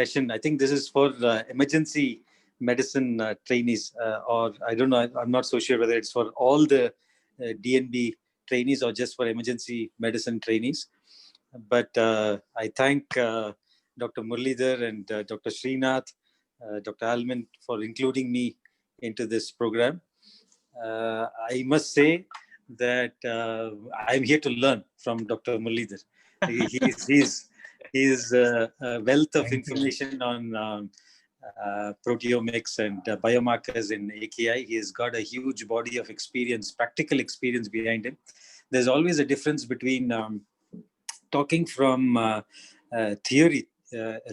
session. I think this is for emergency medicine trainees, or I don't know. I'm not so sure whether it's for all the DNB trainees or just for emergency medicine trainees. But I thank Dr. Murlidhar and Dr. Srinath, Dr. Alman for including me into this program. I must say that I'm here to learn from Dr. Murlidhar. He's a wealth of information on proteomics and biomarkers in AKI. He has got a huge body of experience, practical experience behind him. There's always a difference between talking from theory,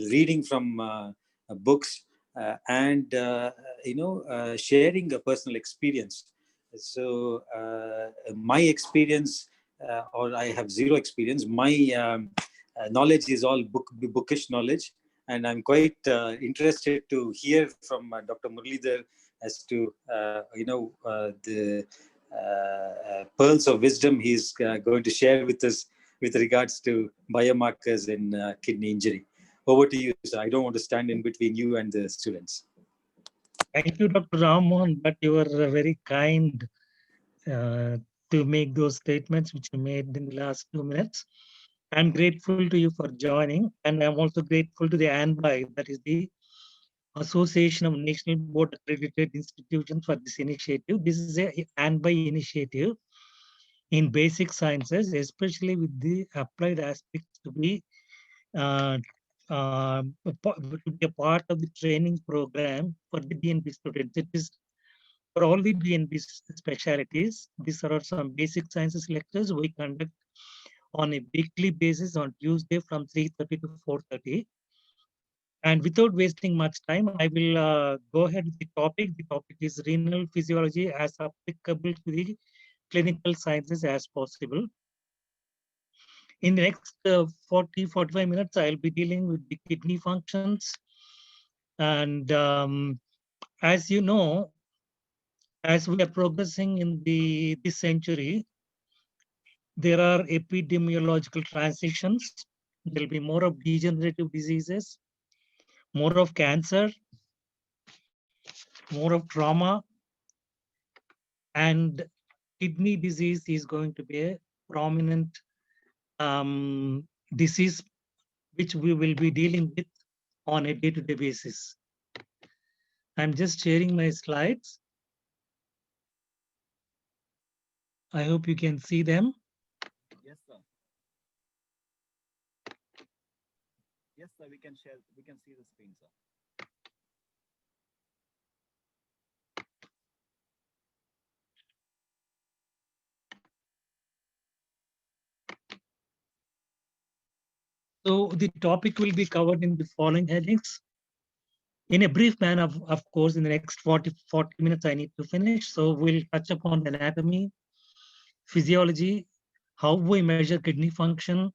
reading from books, and sharing a personal experience. So my experience, or I have zero experience. My knowledge is all bookish knowledge, and I'm quite interested to hear from Dr. Murlidhar as to the pearls of wisdom he's going to share with us with regards to biomarkers in kidney injury. Over to you, sir. I don't want to stand in between you and the students. Thank you, Dr. Rammohan, but you were very kind to make those statements which you made in the last 2 minutes. I'm grateful to you for joining, and I'm also grateful to the ANBI, that is the Association of National Board Accredited Institutions, for this initiative. This is a ANBI initiative in basic sciences, especially with the applied aspects to be a part of the training program for the DNB students. It is for all the DNB specialties. These are some basic sciences lectures we conduct on a weekly basis on Tuesday from 3:30 to 4:30. And without wasting much time, I will go ahead with the topic. The topic is renal physiology as applicable to the clinical sciences as possible. In the next 40-45 minutes, I'll be dealing with the kidney functions. And as you know, as we are progressing in this century, there are epidemiological transitions. There'll be more of degenerative diseases, more of cancer, more of trauma, and kidney disease is going to be a prominent disease which we will be dealing with on a day-to-day basis. I'm just sharing my slides. I hope you can see them. Yes, sir. Yes, sir. We can share. We can see the screen, sir. So the topic will be covered in the following headings. In a brief manner, of course, in the next 40 minutes, I need to finish. So we'll touch upon the anatomy, physiology, how we measure kidney function,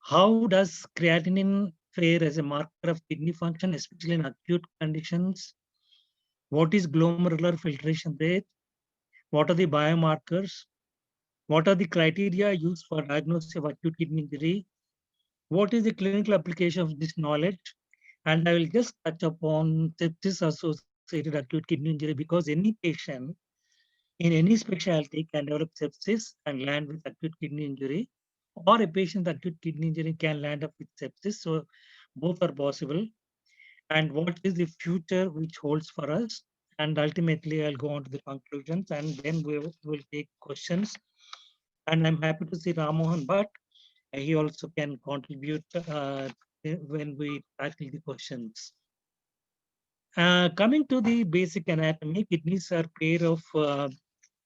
how does creatinine fare as a marker of kidney function, especially in acute conditions, what is glomerular filtration rate, what are the biomarkers, what are the criteria used for diagnosis of acute kidney injury, what is the clinical application of this knowledge, and I will just touch upon sepsis-associated acute kidney injury, because any patient in any specialty can develop sepsis and land with acute kidney injury, or a patient with acute kidney injury can land up with sepsis. So both are possible. And what is the future which holds for us? And ultimately, I'll go on to the conclusions, and then we will take questions. And I'm happy to see Ramohan Bhatt. He also can contribute when we tackle the questions. Coming to the basic anatomy, kidneys are pair of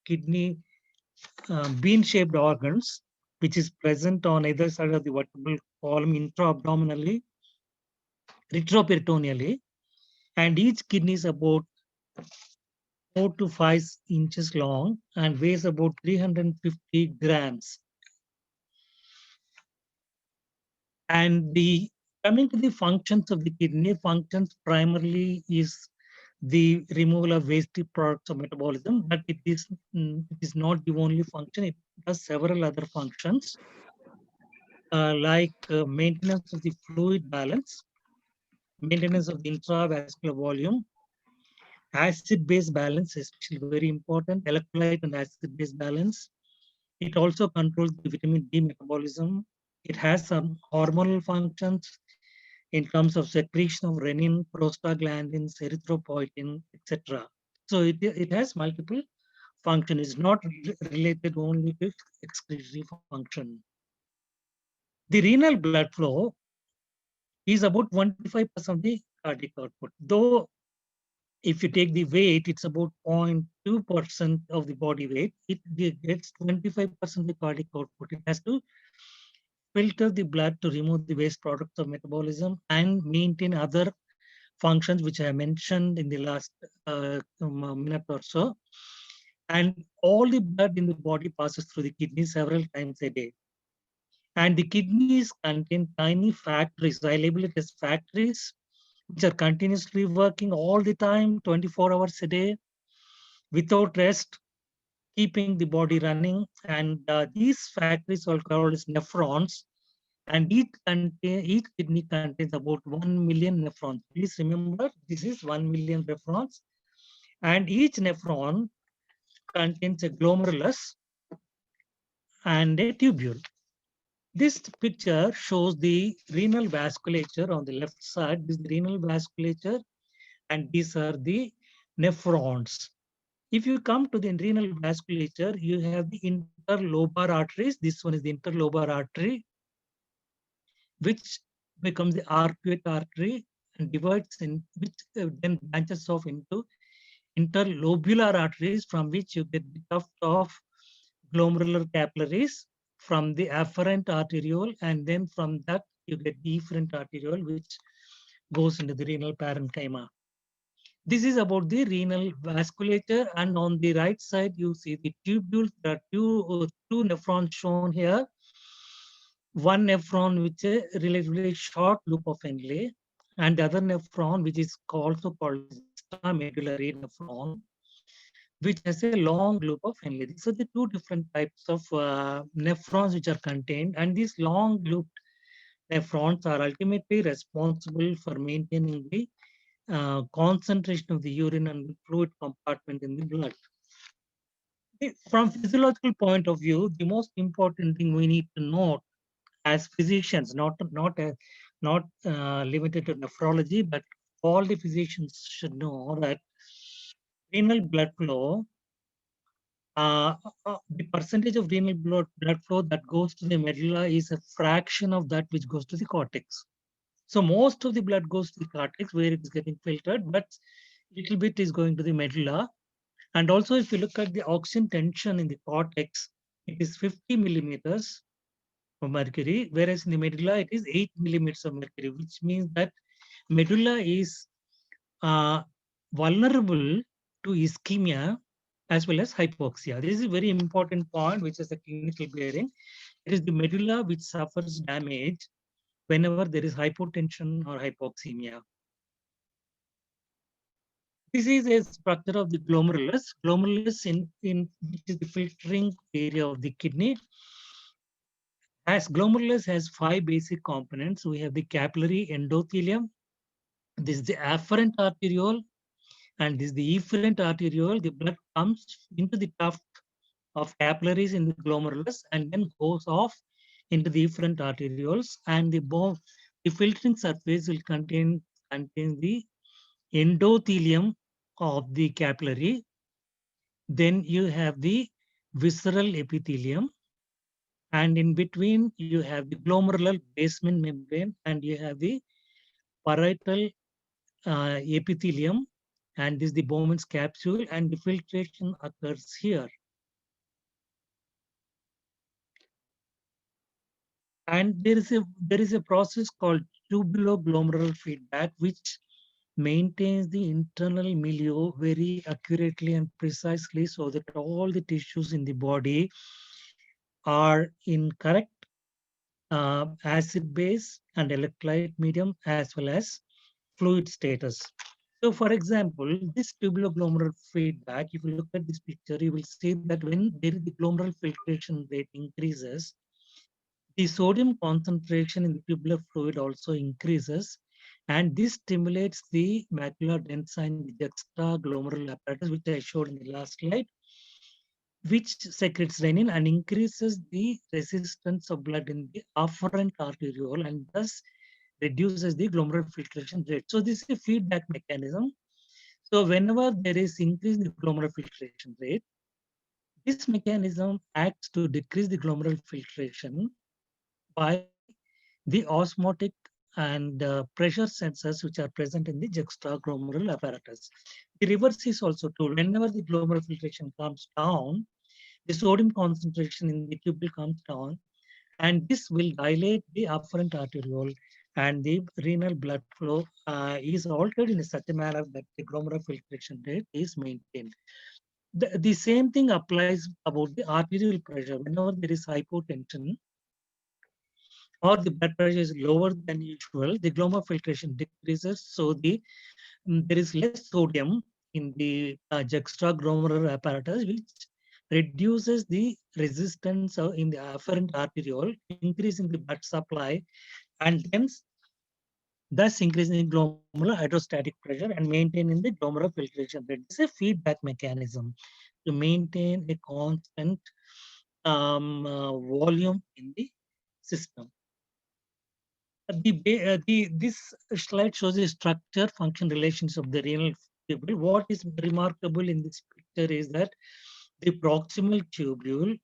kidney bean-shaped organs, which is present on either side of the vertebral column intra-abdominally, retroperitoneally, and each kidney is about 4 to 5 inches long and weighs about 350 grams. And coming to the functions of the kidney, functions primarily is the removal of waste products of metabolism, but it is not the only function. It does several other functions, like maintenance of the fluid balance, maintenance of the intravascular volume, acid-base balance, especially very important, electrolyte and acid-base balance. It also controls the vitamin D metabolism. It has some hormonal functions in terms of secretion of renin, prostaglandins, erythropoietin, etc. So it has multiple functions. It's not related only to excretory function. The renal blood flow is about 25% of the cardiac output. Though if you take the weight, it's about 0.2% of the body weight. It gets 25% of the cardiac output. It has to filter the blood to remove the waste products of metabolism and maintain other functions which I mentioned in the last minute or so. And all the blood in the body passes through the kidney several times a day. And the kidneys contain tiny factories. I label it as factories, which are continuously working all the time, 24 hours a day, without rest, keeping the body running. And these factories are called as nephrons. And each kidney contains about 1 million nephrons. Please remember, this is 1 million nephrons. And each nephron contains a glomerulus and a tubule. This picture shows the renal vasculature on the left side. This is the renal vasculature, and these are the nephrons. If you come to the renal vasculature, you have the interlobar arteries. This one is the interlobar artery, which becomes the arcuate artery and divides in, which then branches off into interlobular arteries, from which you get the tuft of glomerular capillaries from the afferent arteriole, and then from that you get the efferent arteriole, which goes into the renal parenchyma. This is about the renal vasculature, and on the right side you see the tubules. There are two nephrons shown here. One nephron which is a relatively short loop of Henle, and the other nephron which is also called extramedullary nephron, which has a long loop of Henle. These are the two different types of nephrons which are contained, and these long looped nephrons are ultimately responsible for maintaining the concentration of the urine and the fluid compartment in the blood. From physiological point of view, the most important thing we need to note as physicians, not limited to nephrology, but all the physicians should know that renal blood flow, the percentage of renal blood flow that goes to the medulla is a fraction of that which goes to the cortex. So most of the blood goes to the cortex where it is getting filtered, but little bit is going to the medulla. And also, if you look at the oxygen tension in the cortex, it is 50 millimeters of mercury, whereas in the medulla it is 8 millimeters of mercury, which means that medulla is vulnerable to ischemia as well as hypoxia. This is a very important point, which is a clinical bearing. It is the medulla which suffers damage whenever there is hypotension or hypoxemia. This is a structure of the glomerulus. Glomerulus which is the filtering area of the kidney. As glomerulus has 5 basic components, we have the capillary endothelium. This is the afferent arteriole, and this is the efferent arteriole. The blood comes into the tuft of capillaries in the glomerulus and then goes off into the efferent arterioles, and the filtering surface will contain the endothelium of the capillary. Then you have the visceral epithelium, and in between you have the glomerular basement membrane, and you have the parietal epithelium, and this is the Bowman's capsule, and the filtration occurs here. And there is a process called tubuloglomerular feedback, which maintains the internal milieu very accurately and precisely, so that all the tissues in the body are in correct acid base and electrolyte medium as well as fluid status. So for example, this tubuloglomerular feedback, if you look at this picture, you will see that when there is the glomerular filtration rate increases, the sodium concentration in the tubular fluid also increases, And this stimulates the macular densa in the juxtaglomerular apparatus, which I showed in the last slide, which secretes renin and increases the resistance of blood in the afferent arteriole and thus reduces the glomerular filtration rate. So this is a feedback mechanism. So whenever there is increase in the glomerular filtration rate, this mechanism acts to decrease the glomerular filtration by the osmotic and pressure sensors which are present in the juxtaglomerular apparatus. The reverse is also true. Whenever the glomerular filtration comes down, the sodium concentration in the tubule comes down, and this will dilate the afferent arteriole, and the renal blood flow is altered in such a manner that the glomerular filtration rate is maintained. The same thing applies about the arterial pressure. Whenever there is hypotension or the blood pressure is lower than usual, the glomerular filtration decreases. So there is less sodium in the juxtaglomerular apparatus, which reduces the resistance in the afferent arteriole, increasing the blood supply, and thus increasing glomerular hydrostatic pressure and maintaining the glomerular filtration rate. It's a feedback mechanism to maintain a constant volume in the system. This slide shows the structure function relations of the renal tubule. What is remarkable in this picture is that the proximal tubule,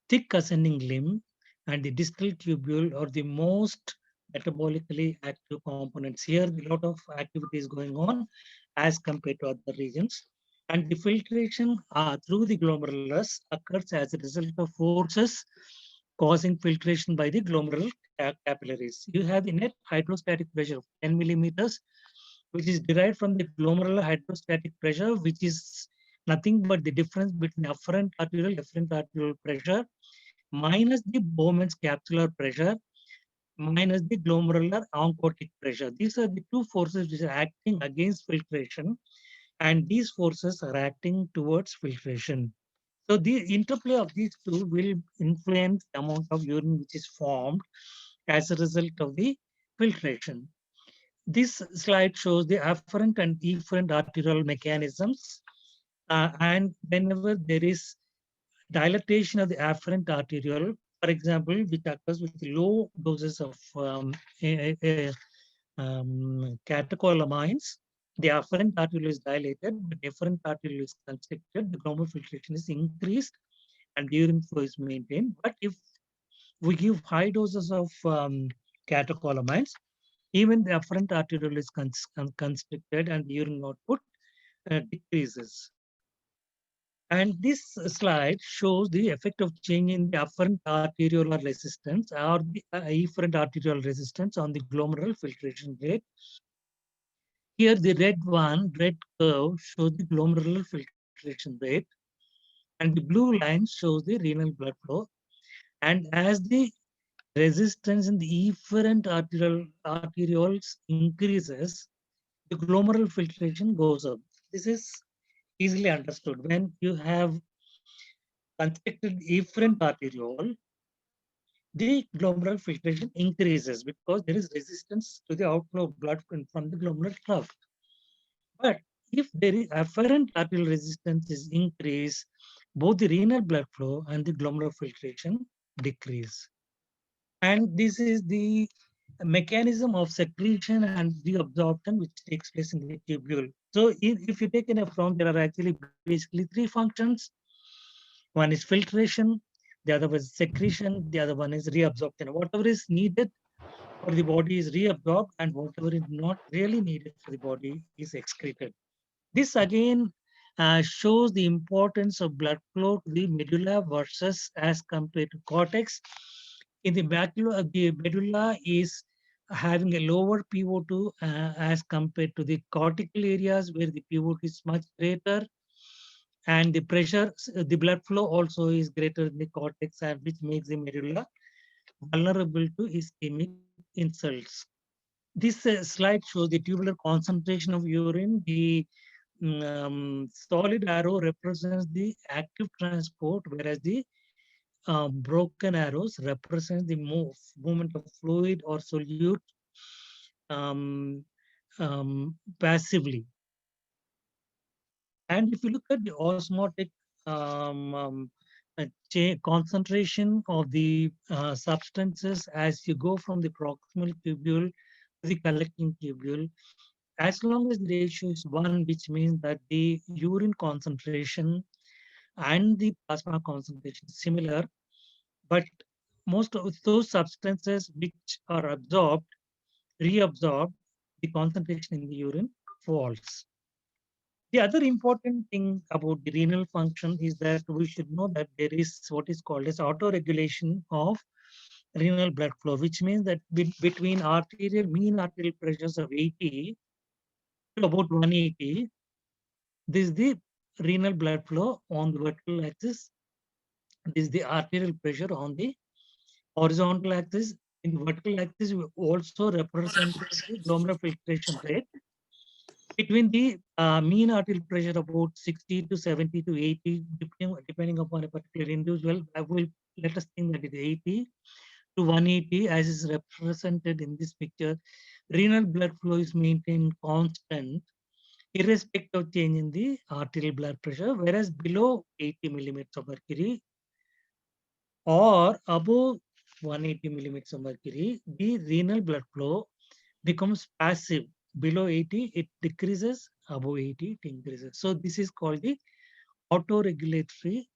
thick ascending limb, and the distal tubule are the most metabolically active components. Here, a lot of activity is going on as compared to other regions. And the filtration through the glomerulus occurs as a result of forces causing filtration by the glomerular capillaries. You have the net hydrostatic pressure of 10 millimeters, which is derived from the glomerular hydrostatic pressure, which is nothing but the difference between afferent arterial pressure minus the Bowman's capsular pressure minus the glomerular oncotic pressure. These are the two forces which are acting against filtration, and these forces are acting towards filtration. So the interplay of these two will influence the amount of urine which is formed as a result of the filtration. This slide shows the afferent and efferent arterial mechanisms. And whenever there is dilatation of the afferent arteriole, for example, which occurs with low doses of catecholamines, the afferent arteriole is dilated, but the efferent arteriole is constricted, the glomerular filtration is increased, and urine flow is maintained. But if we give high doses of catecholamines, even the afferent arteriole is constricted and the urine output decreases. And this slide shows the effect of change in the afferent arteriolar resistance or the efferent arterial resistance on the glomerular filtration rate. Here, the red curve shows the glomerular filtration rate, and the blue line shows the renal blood flow. And as the resistance in the efferent arterioles increases, the glomerular filtration goes up. This is easily understood. When you have constricted efferent arteriole, the glomerular filtration increases because there is resistance to the outflow of blood from the glomerular trough. But if there is afferent arterial resistance is increased, both the renal blood flow and the glomerular filtration decrease. And this is the mechanism of secretion and reabsorption which takes place in the tubule. So if you take an from, there are actually basically three functions. One is filtration, the other is secretion, the other one is reabsorption. Whatever is needed for the body is reabsorbed, and whatever is not really needed for the body is excreted. This again shows the importance of blood flow to the medulla versus as compared to cortex. In the medulla is having a lower PO2 as compared to the cortical areas where the PO2 is much greater, and the pressure, the blood flow also is greater in the cortex, and which makes the medulla vulnerable to ischemic insults. This slide shows the tubular concentration of urine. The solid arrow represents the active transport, whereas the broken arrows represent the movement of fluid or solute passively. And if you look at the osmotic concentration of the substances as you go from the proximal tubule to the collecting tubule, as long as the ratio is 1, which means that the urine concentration and the plasma concentration is similar, but most of those substances which are absorbed, reabsorbed, the concentration in the urine falls. The other important thing about the renal function is that we should know that there is what is called as auto-regulation of renal blood flow, which means that between mean arterial pressures of 80 to about 180, this is the renal blood flow on the vertical axis. This is the arterial pressure on the horizontal axis. In the vertical axis, we also represent the glomerular filtration rate. Between the mean arterial pressure about 60 to 70 to 80, depending upon a particular individual, I will let us think that it is 80 to 180 as is represented in this picture. Renal blood flow is maintained constant irrespective of change in the arterial blood pressure, whereas below 80 millimeters of mercury or above 180 millimeters of mercury, the renal blood flow becomes passive. Below 80, it decreases. Above 80, it increases. So this is called the autoregulatory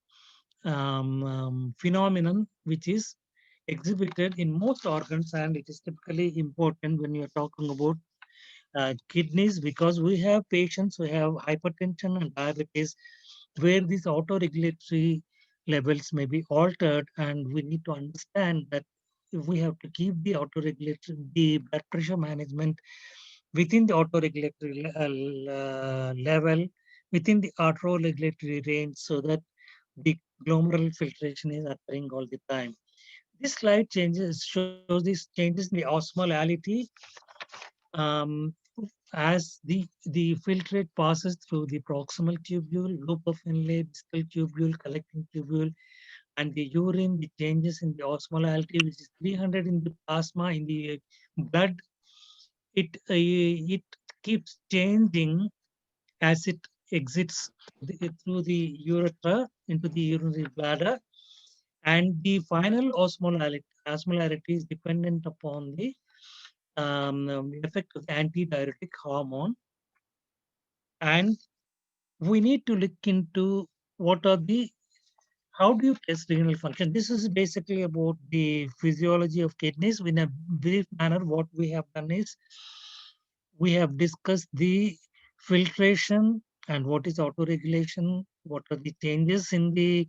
phenomenon, which is exhibited in most organs, and it is typically important when you are talking about kidneys, because we have patients who have hypertension and diabetes where these autoregulatory levels may be altered, and we need to understand that if we have to keep the autoregulatory, the blood pressure management within the autoregulatory level, within the autoregulatory range, so that the glomerular filtration is occurring all the time. This slide shows these changes in the osmolality um, as the filtrate passes through the proximal tubule, loop of inlet, distal tubule, collecting tubule, and the urine, the changes in the osmolality, which is 300 in the plasma, in the blood, it keeps changing as it exits through the urethra into the urinary bladder, and the final osmolarity is dependent upon the effect of the antidiuretic hormone. And we need to look into what are the how do you test renal function. This is basically about the physiology of kidneys. In a brief manner, what we have done is we have discussed the filtration and what is autoregulation, what are the changes in the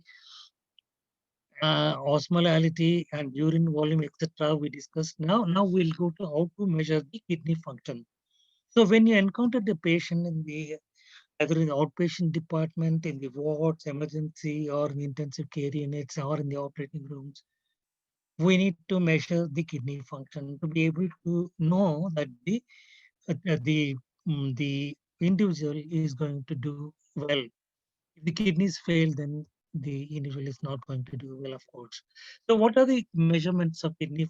osmolality and urine volume, etc. We discussed. Now we'll go to how to measure the kidney function. So when you encounter the patient in the either in the outpatient department, in the wards, emergency, or in intensive care units, or in the operating rooms, we need to measure the kidney function to be able to know that the individual is going to do well. If the kidneys fail, then the individual is not going to do well, of course. So what are the measures of kidney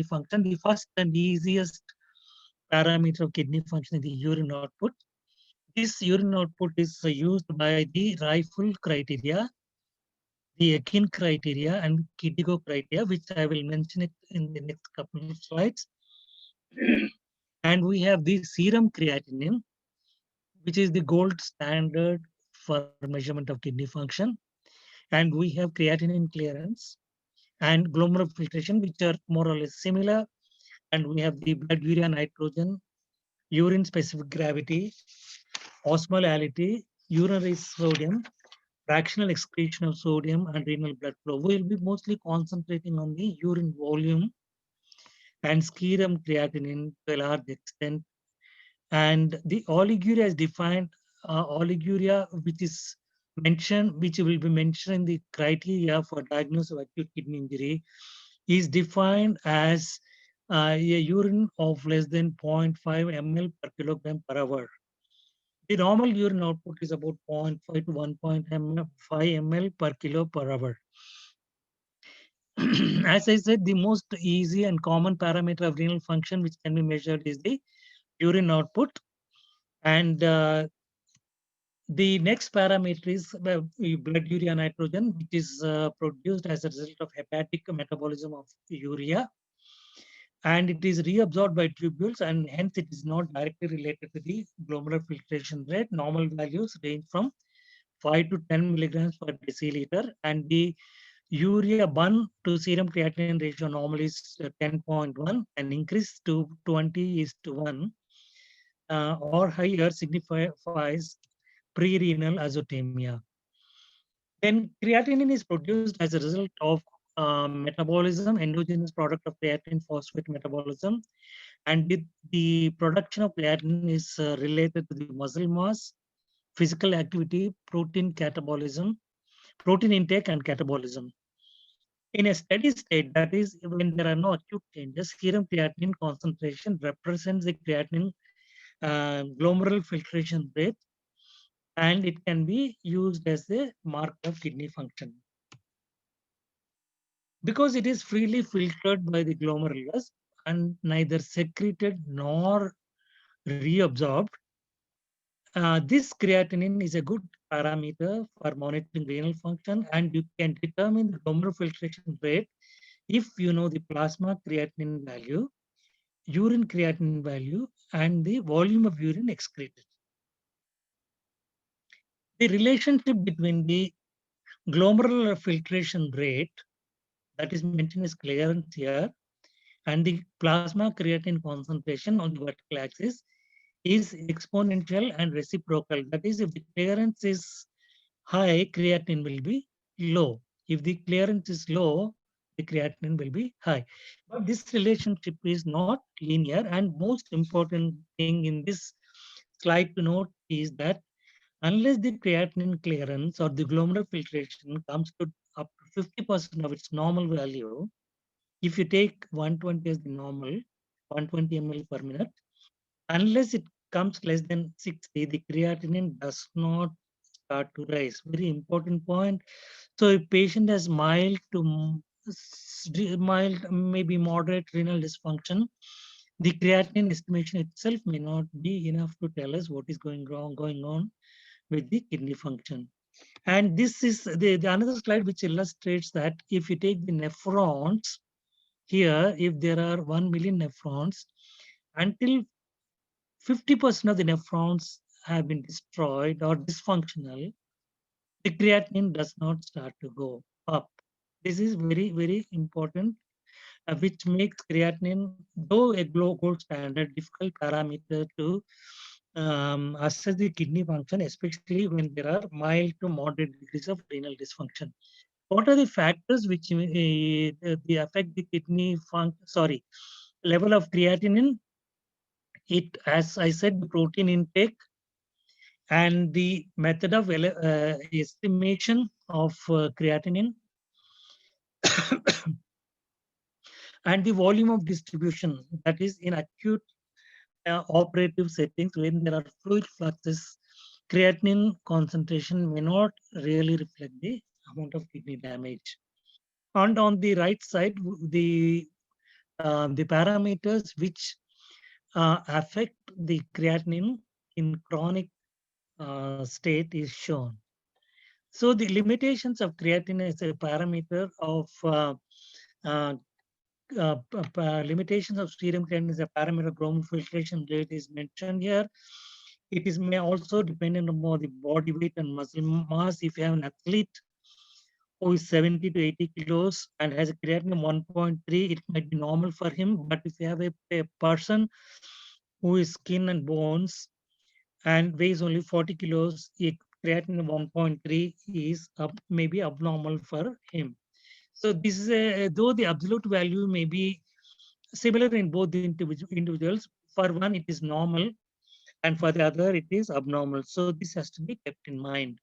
function? The first and easiest parameter of kidney function is the urine output. This urine output is used by the Rifle criteria, the Akin criteria, and Kiddigo criteria, which I will mention it in the next couple of slides. And we have the serum creatinine, which is the gold standard for measurement of kidney function. And we have creatinine clearance and glomerular filtration, which are more or less similar. And we have the blood urea nitrogen, urine specific gravity, osmolality, urinary sodium, fractional excretion of sodium, and renal blood flow. We'll be mostly concentrating on the urine volume and serum creatinine to a large extent. And the oliguria is defined, oliguria, which will be mentioned in the criteria for diagnosis of acute kidney injury, is defined as a urine of less than 0.5 ml per kilogram per hour. The normal urine output is about 0.5 to 1.5 ml per kilo per hour. as I said, the most easy and common parameter of renal function which can be measured is the urine output. And the next parameter is blood urea nitrogen, which is produced as a result of hepatic metabolism of urea. And it is reabsorbed by tubules, and hence it is not directly related to the glomerular filtration rate. Normal values range from 5 to 10 milligrams per deciliter, and the urea bun to serum creatinine ratio normally is 10.1, and increase to 20:1 or higher signifies pre-renal azotemia. Then creatinine is produced as a result of metabolism, endogenous product of creatine phosphate metabolism, and the production of creatinine is related to the muscle mass, physical activity, protein catabolism, protein intake, and catabolism. In a steady state, that is when there are no acute changes, serum creatinine concentration represents the creatinine glomerular filtration rate, and it can be used as a marker of kidney function. Because it is freely filtered by the glomerulus and neither secreted nor reabsorbed, this creatinine is a good parameter for monitoring renal function, and you can determine the glomerular filtration rate if you know the plasma creatinine value, urine creatinine value, and the volume of urine excreted. The relationship between the glomerular filtration rate, that is mentioned as clearance here, and the plasma creatinine concentration on the vertical axis is exponential and reciprocal. That is, if the clearance is high, creatinine will be low. If the clearance is low, the creatinine will be high. But this relationship is not linear, and most important thing in this slide to note is that unless the creatinine clearance or the glomerular filtration comes to up to 50% of its normal value, if you take 120 as the normal, 120 ml per minute, unless it comes less than 60, the creatinine does not start to rise. Very important point. So if patient has mild to mild, maybe moderate renal dysfunction, the creatinine estimation itself may not be enough to tell us what is going on with the kidney function. And this is the another slide which illustrates that if you take the nephrons here, if there are 1 million nephrons, until 50% of the nephrons have been destroyed or dysfunctional, the creatinine does not start to go up. This is very, very important, which makes creatinine, though a gold standard, difficult parameter to assess the kidney function, especially when there are mild to moderate degrees of renal dysfunction. What are the factors which they affect the kidney level of creatinine? It, as I said, the protein intake and the method of estimation of creatinine and the volume of distribution, that is in acute operative settings when there are fluid fluxes, creatinine concentration may not really reflect the amount of kidney damage. And on the right side, the parameters which affect the creatinine in chronic state is shown. So the limitations of creatinine as a parameter of uh, limitations of serum creatinine as a parameter of glomerular filtration rate is mentioned here. It is may also dependent on the body weight and muscle mass. If you have an athlete who is 70 to 80 kilos and has a creatinine 1.3, it might be normal for him. But if you have a person who is skin and bones and weighs only 40 kilos, creatinine 1.3 is maybe abnormal for him. So this is though the absolute value may be similar in both the individuals. For one, it is normal, and for the other, it is abnormal. So this has to be kept in mind.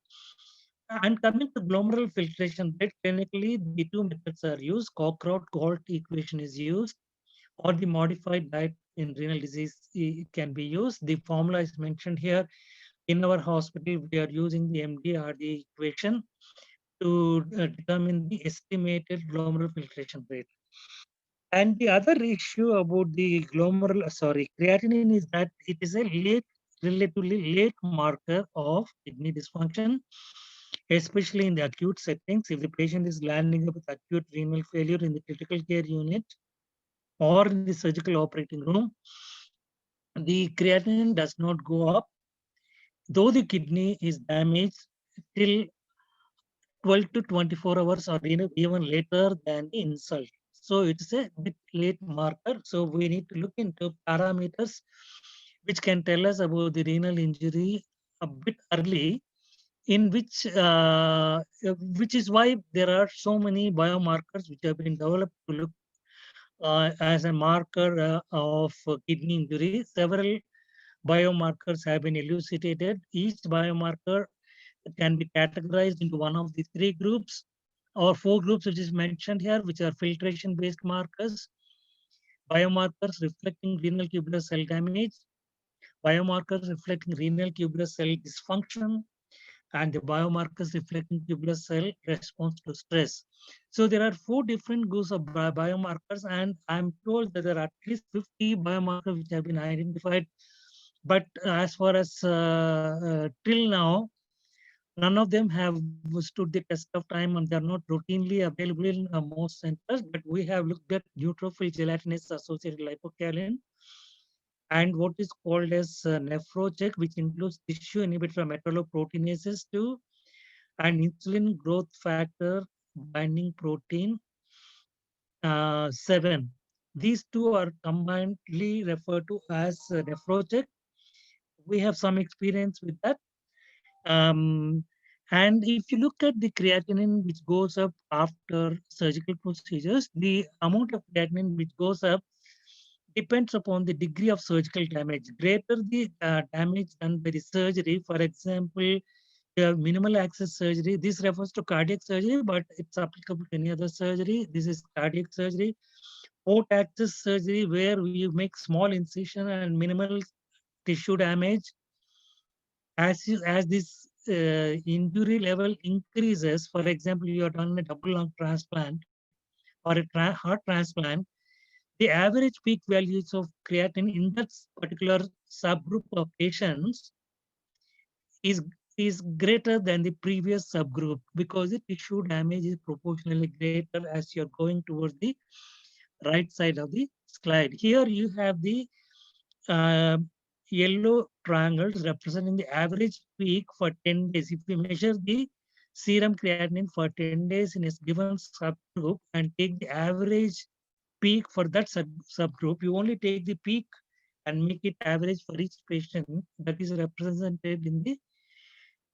And coming to glomerular filtration rate, clinically, the two methods are used. Cockcroft-Gault equation is used, or the modified diet in renal disease can be used. The formula is mentioned here. In our hospital, we are using the MDRD equation. to determine the estimated glomerular filtration rate. And the other issue about the creatinine is that it is a relatively late marker of kidney dysfunction, especially in the acute settings. If the patient is landing up with acute renal failure in the critical care unit or in the surgical operating room, the creatinine does not go up, though the kidney is damaged till 12 to 24 hours or even later than the insult. So it's a bit late marker. So we need to look into parameters which can tell us about the renal injury a bit early, in which is why there are so many biomarkers which have been developed to look as a marker of kidney injury. Several biomarkers have been elucidated. Each biomarker can be categorized into one of the three groups or four groups which is mentioned here, which are filtration-based markers, biomarkers reflecting renal tubular cell damage, biomarkers reflecting renal tubular cell dysfunction, and the biomarkers reflecting tubular cell response to stress. So there are four different groups of biomarkers, and I'm told that there are at least 50 biomarkers which have been identified. But as far as till now, none of them have stood the test of time, and they're not routinely available in most centers. But we have looked at neutrophil gelatinase associated lipocalin and what is called as nephrocheck, which includes tissue inhibitor metalloproteinases 2 and insulin growth factor binding protein 7. These two are combinedly referred to as nephrocheck. We have some experience with that. And if you look at the creatinine which goes up after surgical procedures, the amount of creatinine which goes up depends upon the degree of surgical damage. Greater the damage done by the surgery, for example, minimal access surgery, this refers to cardiac surgery, but it's applicable to any other surgery. This is cardiac surgery. Port access surgery, where you make small incision and minimal tissue damage. As this injury level increases, for example, you are done a double lung transplant or a heart transplant, the average peak values of creatinine in that particular subgroup of patients is is greater than the previous subgroup because the tissue damage is proportionally greater as you're going towards the right side of the slide. Here you have the uh, yellow triangles representing the average peak for 10 days. If we measure the serum creatinine for 10 days in a given subgroup and take the average peak for that subgroup, you only take the peak and make it average for each patient. That is represented in the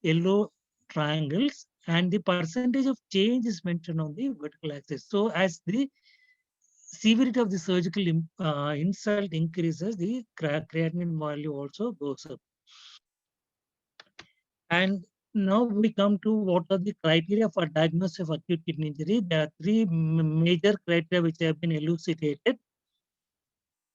yellow triangles, and the percentage of change is mentioned on the vertical axis. So as the severity of the surgical insult increases, the creatinine value also goes up. And now we come to what are the criteria for diagnosis of acute kidney injury. There are three major criteria which have been elucidated,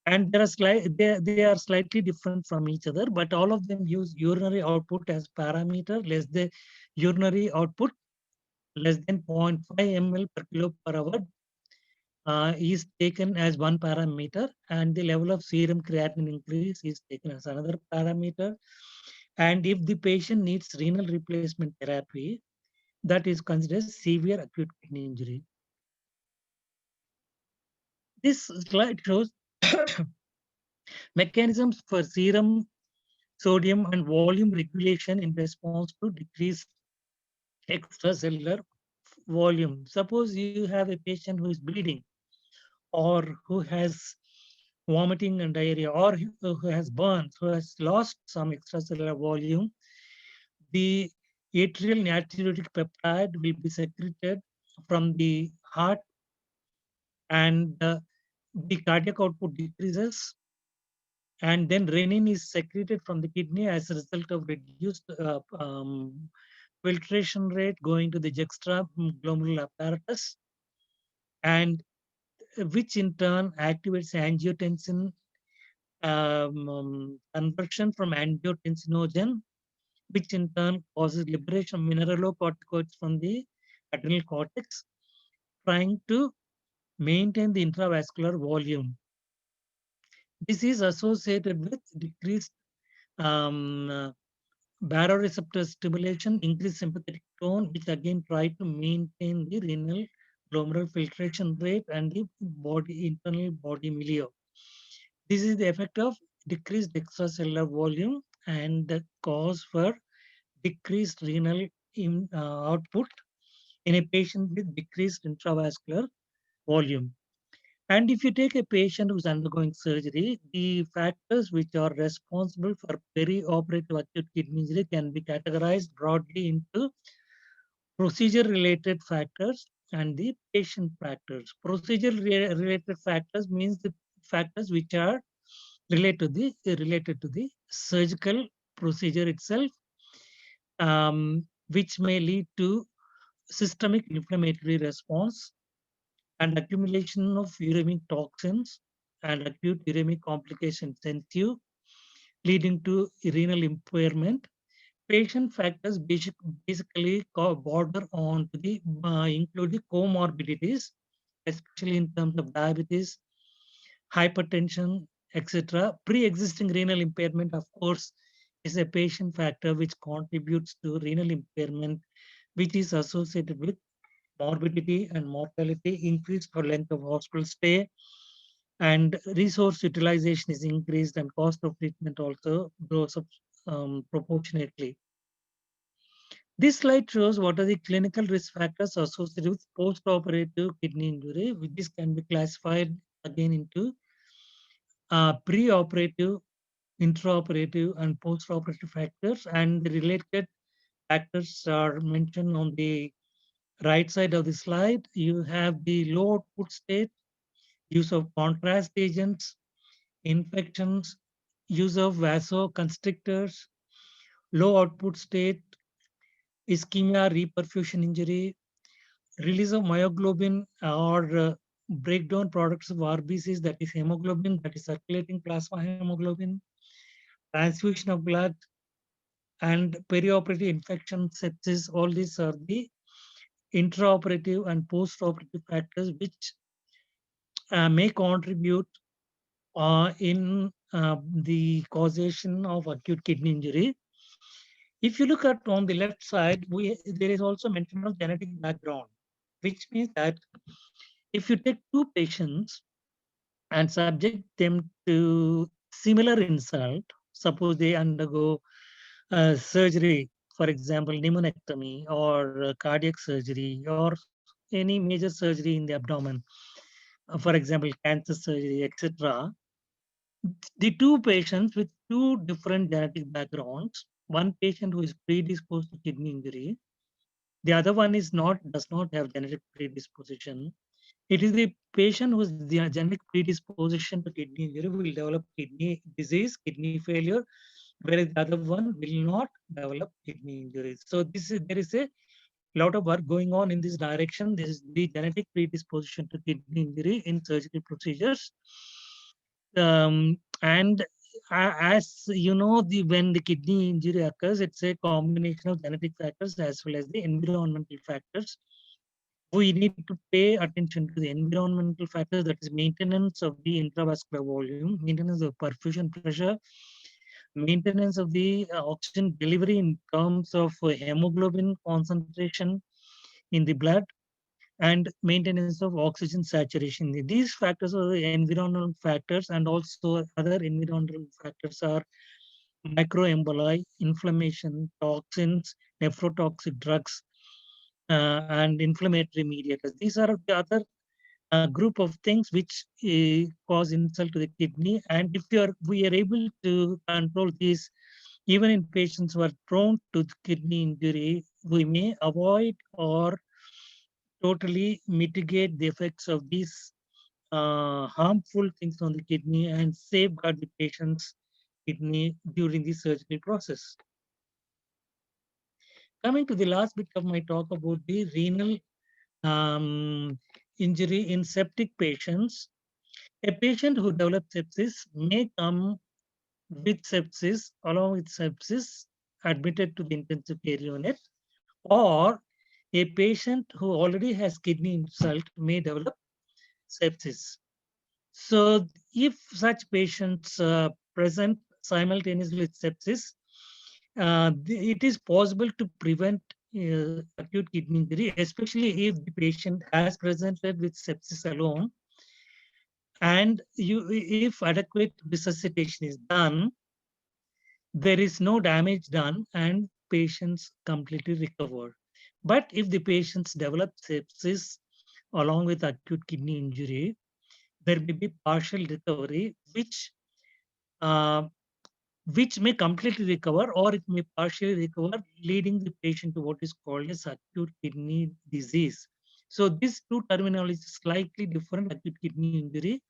and they are slightly different from each other, but all of them use urinary output as parameter. Less the urinary output less than 0.5 ml per kilo per hour is taken as one parameter, and the level of serum creatinine increase is taken as another parameter. And if the patient needs renal replacement therapy, that is considered severe acute kidney injury. This slide shows mechanisms for serum sodium and volume regulation in response to decreased extracellular volume. Suppose you have a patient who is bleeding or who has vomiting and diarrhea, or who has burns, who has lost some extracellular volume, the atrial natriuretic peptide will be secreted from the heart, and the cardiac output decreases, and then renin is secreted from the kidney as a result of reduced filtration rate going to the juxtaglomerular apparatus, and which in turn activates angiotensin conversion from angiotensinogen, which in turn causes liberation of mineralocorticoids from the adrenal cortex, trying to maintain the intravascular volume. This is associated with decreased baroreceptor stimulation, increased sympathetic tone, which again try to maintain the renal glomerular filtration rate and the internal body milieu. This is the effect of decreased extracellular volume and the cause for decreased renal output in a patient with decreased intravascular volume. And if you take a patient who's undergoing surgery, the factors which are responsible for perioperative acute kidney injury can be categorized broadly into procedure-related factors and the patient factors. Procedure-related factors means the factors which are related to the surgical procedure itself, which may lead to systemic inflammatory response and accumulation of uremic toxins and acute uremic complications ensue, leading to renal impairment. Patient factors basically border on to the include the comorbidities, especially in terms of diabetes, hypertension, etc. Pre-existing renal impairment, of course, is a patient factor which contributes to renal impairment, which is associated with morbidity and mortality, increased for length of hospital stay, and resource utilization is increased, and cost of treatment also grows up proportionately. This slide shows what are the clinical risk factors associated with post-operative kidney injury, which this can be classified again into pre-operative, intraoperative, and post-operative factors, and the related factors are mentioned on the right side of the slide. You have the low output state, use of contrast agents, infections, use of vasoconstrictors, low output state, ischemia, reperfusion injury, release of myoglobin or breakdown products of RBCs, that is hemoglobin, that is circulating plasma hemoglobin, transfusion of blood, and perioperative infection, sepsis. All these are the intraoperative and post-operative factors which may contribute in the causation of acute kidney injury. If you look at on the left side, there is also mention of genetic background, which means that if you take two patients and subject them to similar insult, suppose they undergo surgery, for example, pneumonectomy or cardiac surgery or any major surgery in the abdomen, for example, cancer surgery, etc. The two patients with two different genetic backgrounds, one patient who is predisposed to kidney injury, the other one does not have genetic predisposition. It is the patient who has the genetic predisposition to kidney injury will develop kidney disease, kidney failure, whereas the other one will not develop kidney injuries. So there is a lot of work going on in this direction. This is the genetic predisposition to kidney injury in surgical procedures. And as you know, when the kidney injury occurs, it's a combination of genetic factors as well as the environmental factors. We need to pay attention to the environmental factors, that is maintenance of the intravascular volume, maintenance of perfusion pressure, maintenance of the oxygen delivery in terms of hemoglobin concentration in the blood, and maintenance of oxygen saturation. These factors are the environmental factors, and also other environmental factors are microemboli, inflammation, toxins, nephrotoxic drugs, and inflammatory mediators. These are the other group of things which cause insult to the kidney. And if we are able to control these, even in patients who are prone to kidney injury, we may avoid or totally mitigate the effects of these harmful things on the kidney and safeguard the patient's kidney during the surgical process. Coming to the last bit of my talk about the renal injury in septic patients. A patient who develops sepsis may come with sepsis, along with sepsis, admitted to the intensive care unit, or a patient who already has kidney insult may develop sepsis. So if such patients present simultaneously with sepsis, it is possible to prevent acute kidney injury, especially if the patient has presented with sepsis alone. And if adequate resuscitation is done, there is no damage done and patients completely recover. But if the patients develop sepsis along with acute kidney injury, there may be partial recovery, uh, which may completely recover or it may partially recover, leading the patient to what is called as acute kidney disease. So these two terminologies are slightly different: acute kidney injury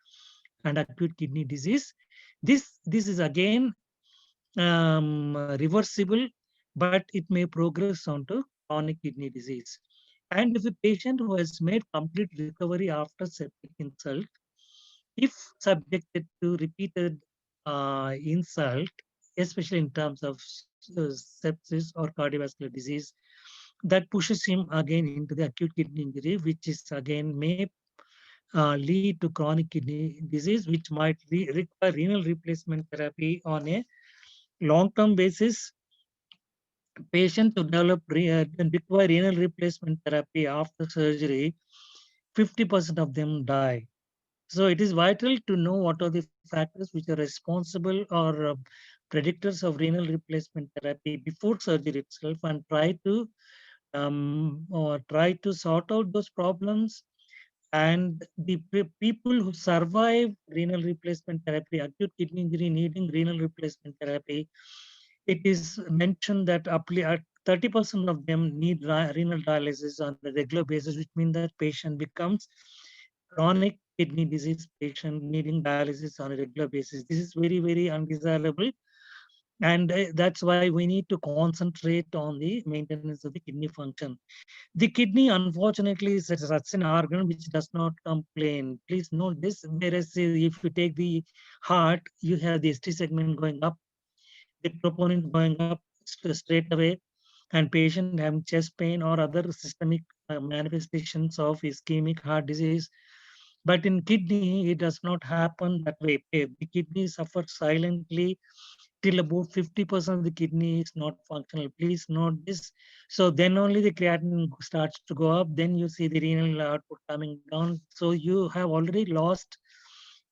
and acute kidney disease. This is again reversible, but it may progress onto chronic kidney disease. And if a patient who has made complete recovery after septic insult, if subjected to repeated insult, especially in terms of sepsis or cardiovascular disease, that pushes him again into the acute kidney injury, which is again may lead to chronic kidney disease, which might require renal replacement therapy on a long-term basis. Patients who develop and require renal replacement therapy after surgery, 50% of them die. So it is vital to know what are the factors which are responsible or predictors of renal replacement therapy before surgery itself, and try to sort out those problems. And the people who survive renal replacement therapy, acute kidney injury needing renal replacement therapy, it is mentioned that up to 30% of them need renal dialysis on a regular basis, which means that patient becomes chronic kidney disease patient needing dialysis on a regular basis. This is very, very undesirable. And that's why we need to concentrate on the maintenance of the kidney function. The kidney, unfortunately, is such an organ which does not complain. Please note this. Whereas if you take the heart, you have the ST segment going up, the troponin going up straight away, and patient having chest pain or other systemic manifestations of ischemic heart disease. But in kidney, it does not happen that way. The kidney suffers silently till about 50% of the kidney is not functional. Please note this. So then only the creatinine starts to go up. Then you see the renal output coming down. So you have already lost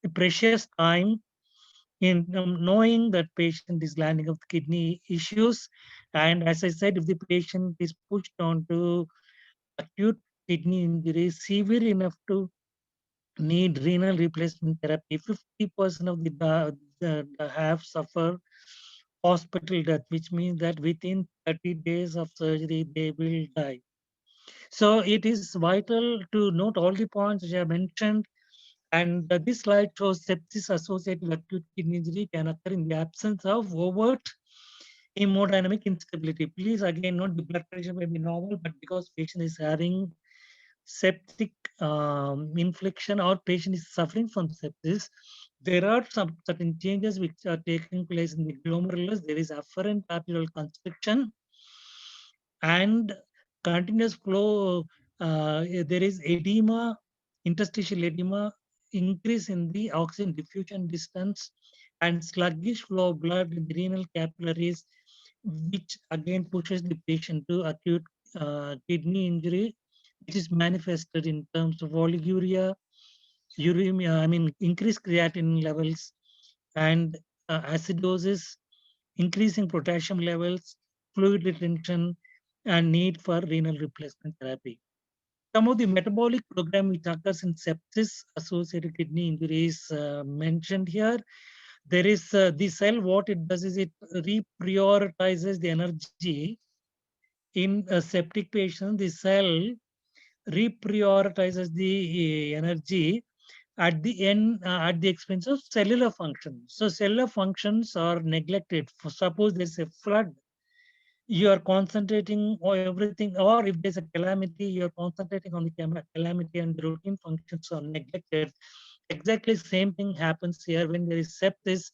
a precious time in knowing that patient is landing of kidney issues. And as I said, if the patient is pushed on to acute kidney injury, severe enough to need renal replacement therapy, 50% of the have suffer hospital death, which means that within 30 days of surgery, they will die. So it is vital to note all the points which I mentioned. And this slide shows sepsis associated with acute kidney injury can occur in the absence of overt hemodynamic instability. Please again note the blood pressure may be normal, but because patient is having septic infection or patient is suffering from sepsis, there are some certain changes which are taking place in the glomerulus. There is afferent arterial constriction and continuous flow. There is edema, interstitial edema, increase in the oxygen diffusion distance, and sluggish flow of blood in the renal capillaries, which again pushes the patient to acute kidney injury, which is manifested in terms of oliguria, uremia, I mean, increased creatinine levels, and acidosis, increasing potassium levels, fluid retention, and need for renal replacement therapy. Some of the metabolic program which occurs in sepsis associated kidney injuries mentioned here. There is the cell, what it does is it reprioritizes the energy in a septic patient. The cell reprioritizes the energy at the end, at the expense of cellular function. So cellular functions are neglected. For suppose there's a flood, you are concentrating on everything, or if there's a calamity, you're concentrating on the calamity and the routine functions are neglected. Exactly same thing happens here when there is sepsis.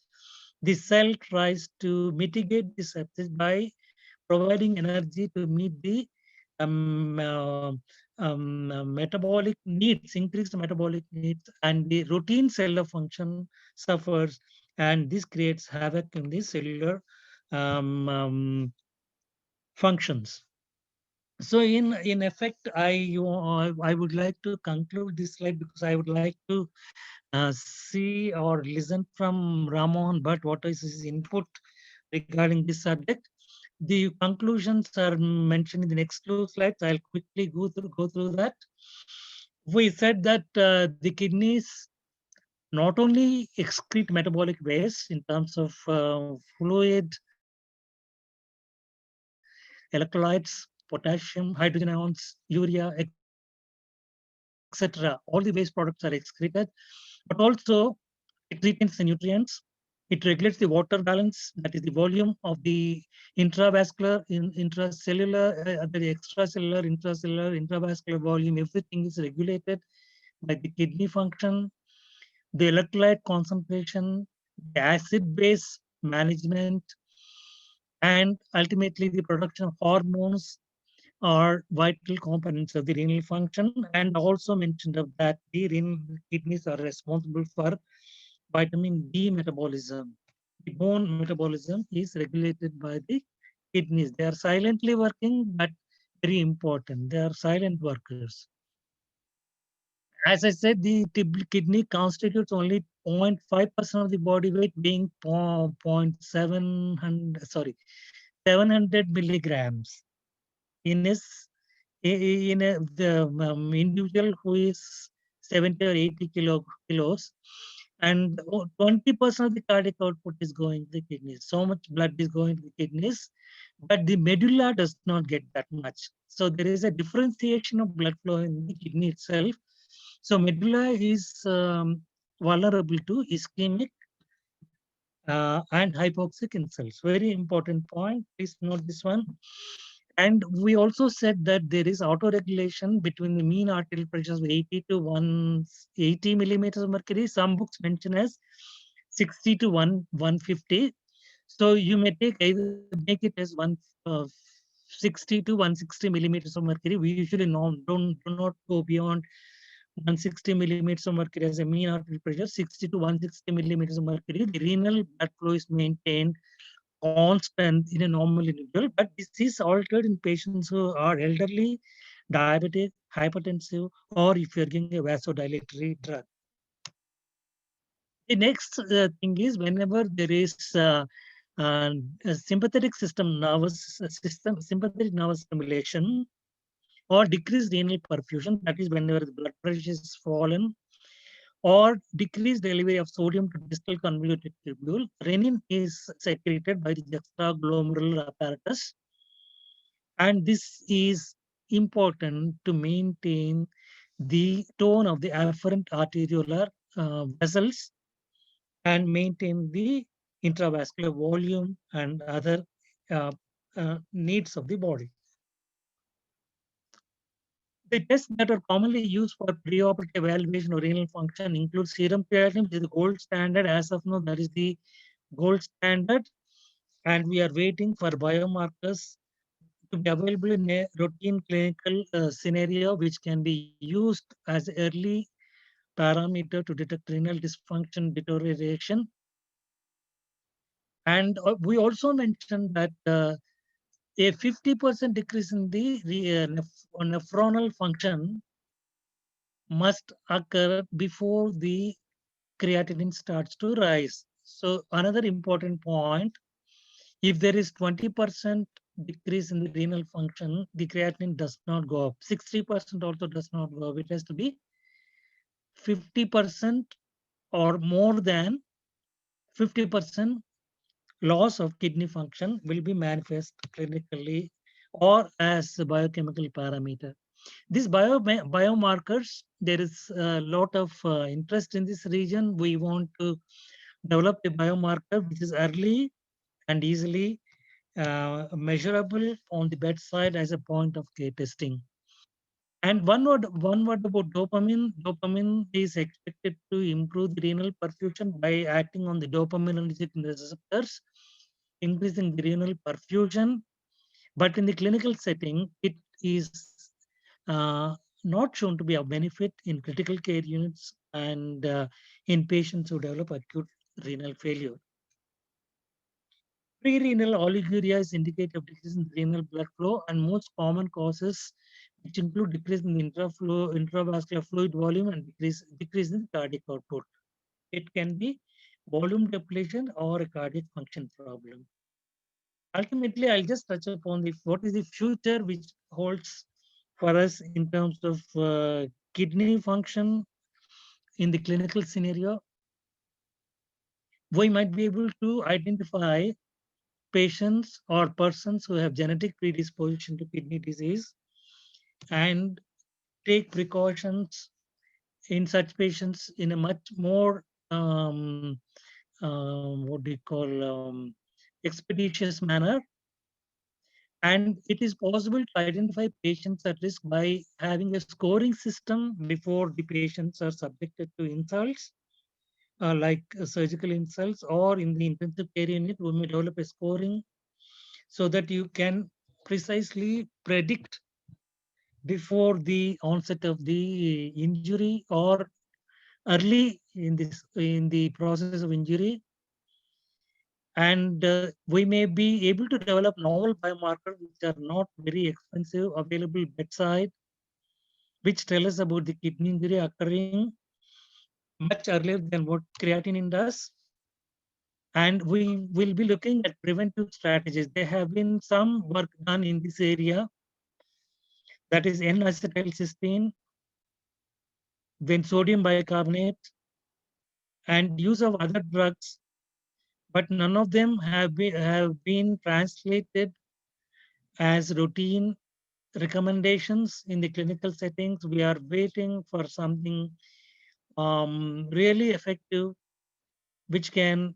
The cell tries to mitigate the sepsis by providing energy to meet the metabolic needs, increased metabolic needs, and the routine cellular function suffers, and this creates havoc in the cellular um, um, functions. So in effect, I would like to conclude this slide because I would like to see or listen from Ramon Bhatt what is his input regarding this subject. The conclusions are mentioned in the next two slides. I'll quickly go through that. We said that the kidneys not only excrete metabolic waste in terms of fluid, electrolytes, potassium, hydrogen ions, urea, etc. All the waste products are excreted, but also it retains the nutrients. It regulates the water balance, that is the volume of the intravascular, intracellular, the extracellular, intracellular, intravascular volume. Everything is regulated by the kidney function, the electrolyte concentration, the acid base management, and ultimately the production of hormones are vital components of the renal function. And also mentioned of that the renal kidneys are responsible for vitamin D metabolism. The bone metabolism is regulated by the kidneys. They are silently working, but very important. They are silent workers. As I said, the kidney constitutes only 0.5% of the body weight, being 0.700, sorry, 700 milligrams in the individual who is 70 or 80 kilos, and 20% of the cardiac output is going to the kidneys. So much blood is going to the kidneys, but the medulla does not get that much. So there is a differentiation of blood flow in the kidney itself. So medulla is vulnerable to ischemic and hypoxic insults. Very important point. Please note this one. And we also said that there is auto-regulation between the mean arterial pressures of 80 to 180 millimeters of mercury. Some books mention as 60 to 150. So you may take either make it as 60 to 160 millimeters of mercury. We usually do not go beyond 160 millimeters of mercury as a mean arterial pressure. 60 to 160 millimeters of mercury. The renal blood flow is maintained constant in a normal individual, but this is altered in patients who are elderly, diabetic, hypertensive, or if you're giving a vasodilatory drug. The next thing is whenever there is a sympathetic system nervous system, sympathetic nervous stimulation, or decreased renal perfusion, that is whenever the blood pressure is fallen, or decreased delivery of sodium to distal convoluted tubule, renin is secreted by the juxtaglomerular apparatus. And this is important to maintain the tone of the afferent arteriolar vessels and maintain the intravascular volume and other uh, needs of the body. The tests that are commonly used for preoperative evaluation of renal function include serum creatinine, which is the gold standard. As of now, that is the gold standard. And we are waiting for biomarkers to be available in a routine clinical scenario, which can be used as early parameter to detect renal dysfunction deterioration. And we also mentioned that a 50% decrease in the nephronal function must occur before the creatinine starts to rise. So another important point, if there is 20% decrease in the renal function, the creatinine does not go up. 60% also does not go up. It has to be 50% or more than 50% loss of kidney function will be manifest clinically or as a biochemical parameter. These biomarkers, there is a lot of interest in this region. We want to develop a biomarker which is early and easily measurable on the bedside as a point of care testing. And one word about dopamine. Dopamine is expected to improve the renal perfusion by acting on the dopaminergic receptors, increasing the renal perfusion. But in the clinical setting, it is not shown to be of benefit in critical care units and in patients who develop acute renal failure. Pre-renal oliguria is indicative of decrease in renal blood flow, and most common causes, which include decrease in intravascular fluid volume and decrease in cardiac output. It can be volume depletion or a cardiac function problem. Ultimately, I'll just touch upon what is the future which holds for us in terms of kidney function in the clinical scenario. We might be able to identify patients or persons who have genetic predisposition to kidney disease and take precautions in such patients in a much more what do you call expeditious manner. And it is possible to identify patients at risk by having a scoring system before the patients are subjected to insults, like surgical insults, or in the intensive care unit, we may develop a scoring so that you can precisely predict before the onset of the injury or early in the process of injury. And we may be able to develop novel biomarkers which are not very expensive, available bedside, which tell us about the kidney injury occurring much earlier than what creatinine does. And we will be looking at preventive strategies. There have been some work done in this area, that is N-acetylcysteine, then sodium bicarbonate, and use of other drugs, but none of them have been translated as routine recommendations in the clinical settings. We are waiting for something really effective, which can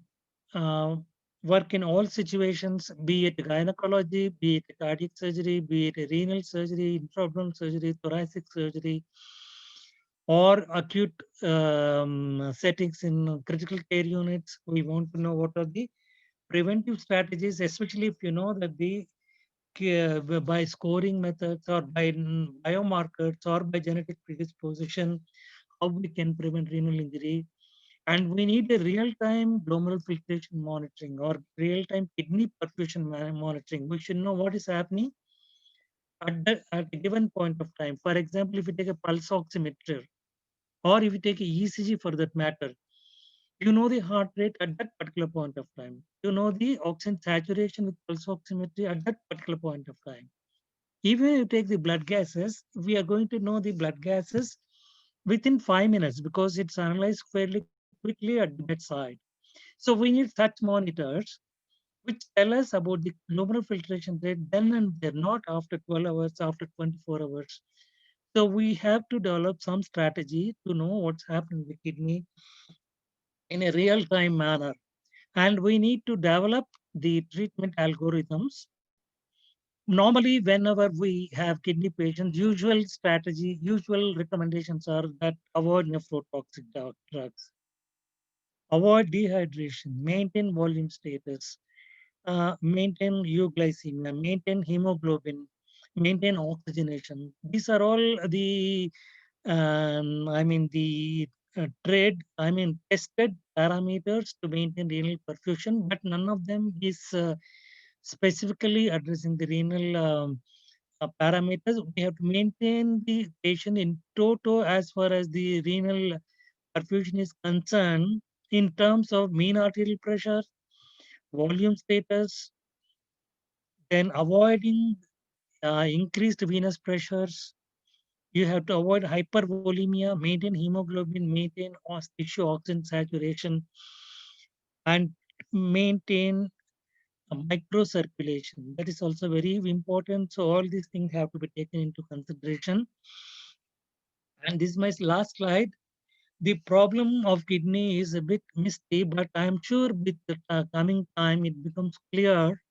work in all situations, be it gynecology, be it cardiac surgery, be it renal surgery, intra-abdominal surgery, thoracic surgery, or acute settings in critical care units. We want to know what are the preventive strategies, especially if you know that by scoring methods or by biomarkers or by genetic predisposition, how we can prevent renal injury. And we need a real-time glomerular filtration monitoring or real-time kidney perfusion monitoring. We should know what is happening at a given point of time. For example, if you take a pulse oximeter, or if you take a ECG for that matter, you know the heart rate at that particular point of time. You know the oxygen saturation with pulse oximetry at that particular point of time. Even if you take the blood gases, we are going to know the blood gases within 5 minutes because it's analyzed fairly quickly at the bedside. So we need such monitors which tell us about the glomerular filtration rate then and there, not after 12 hours, after 24 hours. So we have to develop some strategy to know what's happening with the kidney in a real-time manner. And we need to develop the treatment algorithms. Normally, whenever we have kidney patients, usual recommendations are that avoid nephrotoxic drugs, avoid dehydration, maintain volume status, maintain euglycemia, maintain hemoglobin, maintain oxygenation. These are all the, tested parameters to maintain renal perfusion, but none of them is specifically addressing the renal parameters. We have to maintain the patient in toto as far as the renal perfusion is concerned in terms of mean arterial pressure, volume status, then avoiding increased venous pressures. You have to avoid hypervolemia, maintain hemoglobin, maintain tissue oxygen saturation, and maintain microcirculation. That is also very important. So all these things have to be taken into consideration. And this is my last slide. The problem of kidney is a bit misty, but I'm sure with the coming time it becomes clear,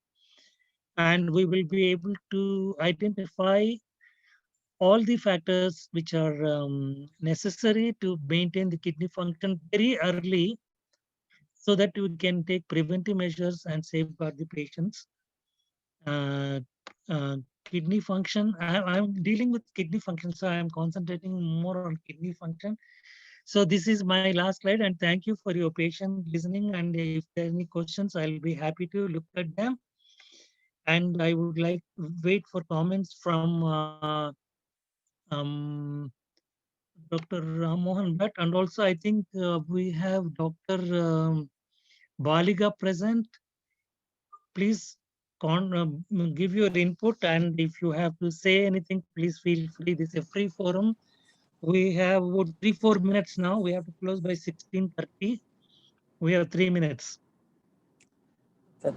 and we will be able to identify all the factors which are necessary to maintain the kidney function very early so that we can take preventive measures and safeguard the patient's kidney function. I'm dealing with kidney function, so I'm concentrating more on kidney function. So this is my last slide, and thank you for your patient listening. And if there are any questions, I'll be happy to look at them. And I would like to wait for comments from um, Dr. Ram Mohan Bhatt, and also I think we have Dr. Baliga present. Please give your input, and if you have to say anything, please feel free. This is a free forum. We have about 3-4 minutes now. We have to close by 16:30. We have 3 minutes.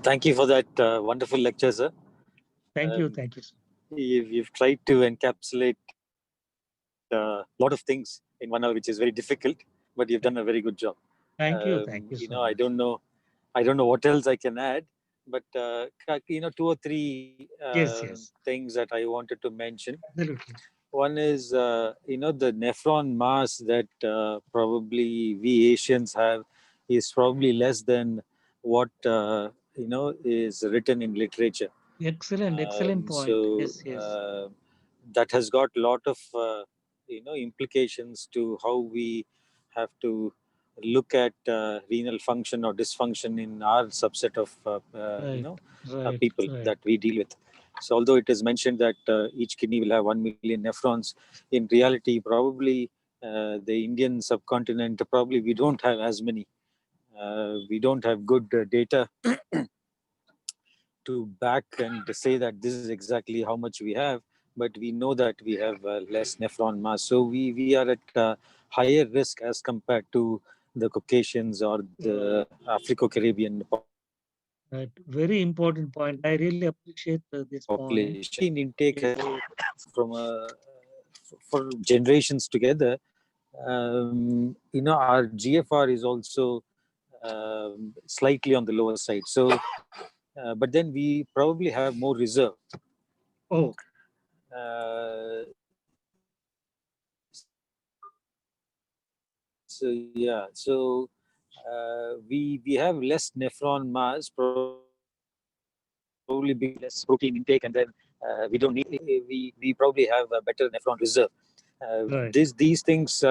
Thank you for that wonderful lecture, sir. Thank you. Um, Thank you. You've tried to encapsulate a lot of things in 1 hour, which is very difficult, but you've done a very good job. Thank you. Thank you. You So know, I much. don't know what else I can add, but you know, 2 or 3 Yes, yes. things that I wanted to mention. Absolutely. One is, you know, the nephron mass that probably we Asians have is probably less than what you know is written in literature. Excellent. Excellent point. So Yes, yes. that has got a lot of you know implications to how we have to look at renal function or dysfunction in our subset of you Right. know Right. people Right. that we deal with. So although it is mentioned that each kidney will have 1 million nephrons, in reality probably the Indian subcontinent probably we don't have as many. We don't have good data to back and say that this is exactly how much we have, but we know that we have less nephron mass. So we are at higher risk as compared to the Caucasians or the Afro-Caribbean Right. Very important point. I really appreciate this point. population. In intake Yes. from for generations together, you know, our GFR is also slightly on the lower side. So, but then we probably have more reserve. Oh, So yeah, so we have less nephron mass probably because less protein intake, and then we probably have a better nephron reserve. right. These things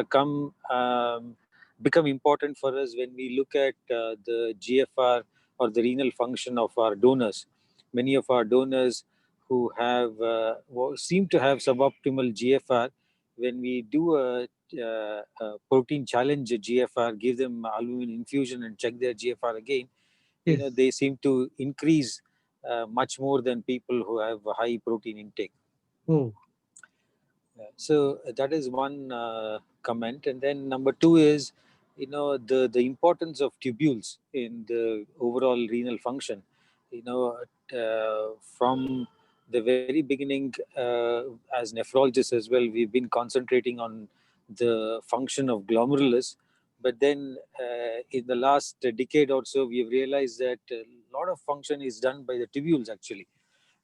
become important for us when we look at the GFR or the renal function of our donors. Many of our donors who have seem to have suboptimal GFR, when we do a protein challenge GFR, give them albumin infusion and check their GFR again, you know, Yes. they seem to increase much more than people who have a high protein intake. Oh, So that is one comment, and then number two is, you know, the importance of tubules in the overall renal function. You know, from the very beginning, as nephrologists as well, we've been concentrating on the function of glomerulus, but then in the last decade or so, we've realized that a lot of function is done by the tubules actually.